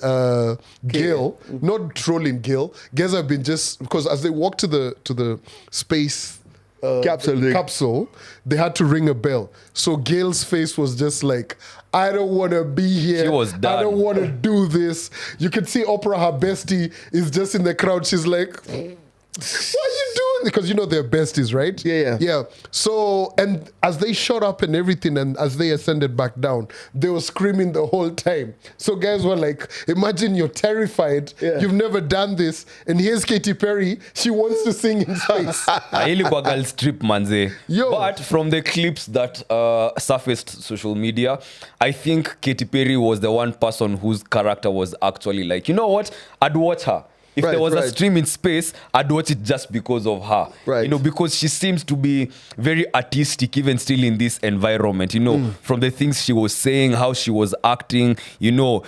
Gail. Not trolling Gail. Guys have been just, because as they walked to the space capsule, they had to ring a bell. So Gail's face was just like, I don't want to be here. She was I done. don't want to do this. You could see Oprah, her bestie, is just in the crowd. She's like, why are you because you know they're besties, right? Yeah. So, and as they shot up and everything, and as they ascended back down, they were screaming the whole time. So guys were like, imagine you're terrified, you've never done this, and here's Katy Perry, she wants to sing in space. ilikuwa girl strip manze. Yo. But from the clips that surfaced social media, I think Katy Perry was the one person whose character was actually like, you know what, I'd watch her. If there was a stream in space, I'd watch it just because of her. Right. You know, because she seems to be very artistic, even still in this environment. You know, from the things she was saying, how she was acting, you know,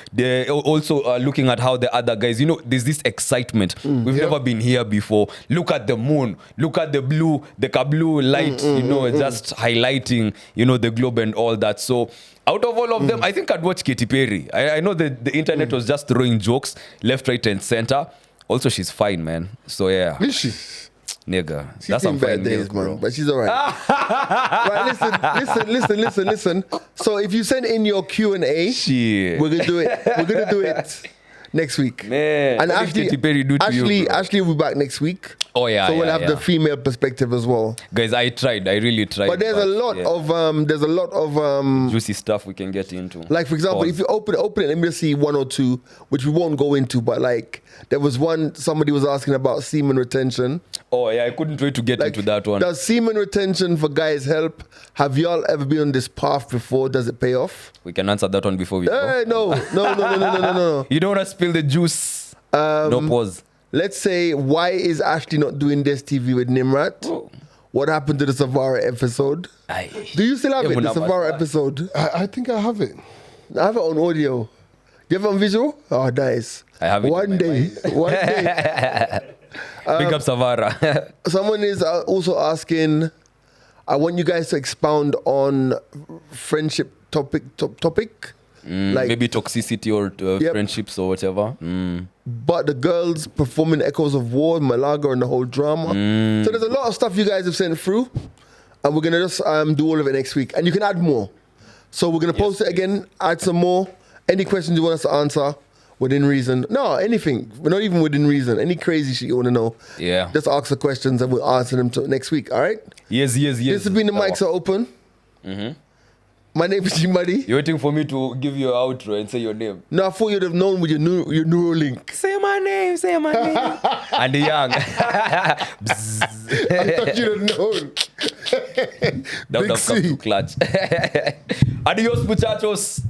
also looking at how the other guys, you know, there's this excitement. We've never been here before. Look at the moon. Look at the blue, the Kablu light, you know, just highlighting, you know, the globe and all that. So, out of all of them, I think I'd watch Katy Perry. I know that the internet was just throwing jokes left, right, and center. Also, she's fine, man. So, yeah. Is she? Nigga. She's That's in some bad fine days, milk, bro. man. But she's all right. Right, listen. So if you send in your Q&A, Shit. we're gonna do it. We're gonna do it next week. Man, and what did Katy Perry do to you, bro? Ashley will be back next week. Oh, yeah, So we'll yeah, have yeah. the female perspective as well. Guys, I really tried. But there's a lot of juicy stuff we can get into. like, for example, Pause. if you open it, let me just see one or two, which we won't go into, but like there was one, somebody was asking about semen retention. Oh, yeah, I couldn't wait to get Like, into that one. does semen retention for guys help? Have y'all ever been on this path before? Does it pay off? We can answer that one before we go. Hey, no. You don't want to spill the juice. No pause. Let's say, why is Ashley not doing this TV with Nimrat? Oh. What happened to the Savara episode? Aye. Do you still have Yeah, it, the but now Savara what's episode? I think I have it. I have it on audio. You have it on visual? Oh, nice. I have it in One my day. Big up Savara. Someone is also asking, I want you guys to expound on friendship topic. Like, Maybe toxicity or friendships or whatever. but the girls performing Echoes of War, Malaga, and the whole drama. So there's a lot of stuff you guys have sent through, and we're gonna just do all of it next week. And you can add more. So we're gonna post it again, add some more. Any questions you want us to answer within reason? No, anything. We're not even within reason. Any crazy shit you want to know? Yeah. Just ask the questions and we'll answer them next week. All right. Yes. This has been the mics are open. My name is G-Muddy. You're waiting for me to give you an outro and say your name. No, I thought you'd have known with your Neuralink. Say my name. And the young. I thought you'd have known. That would Big have come C. to clutch. Adios, muchachos.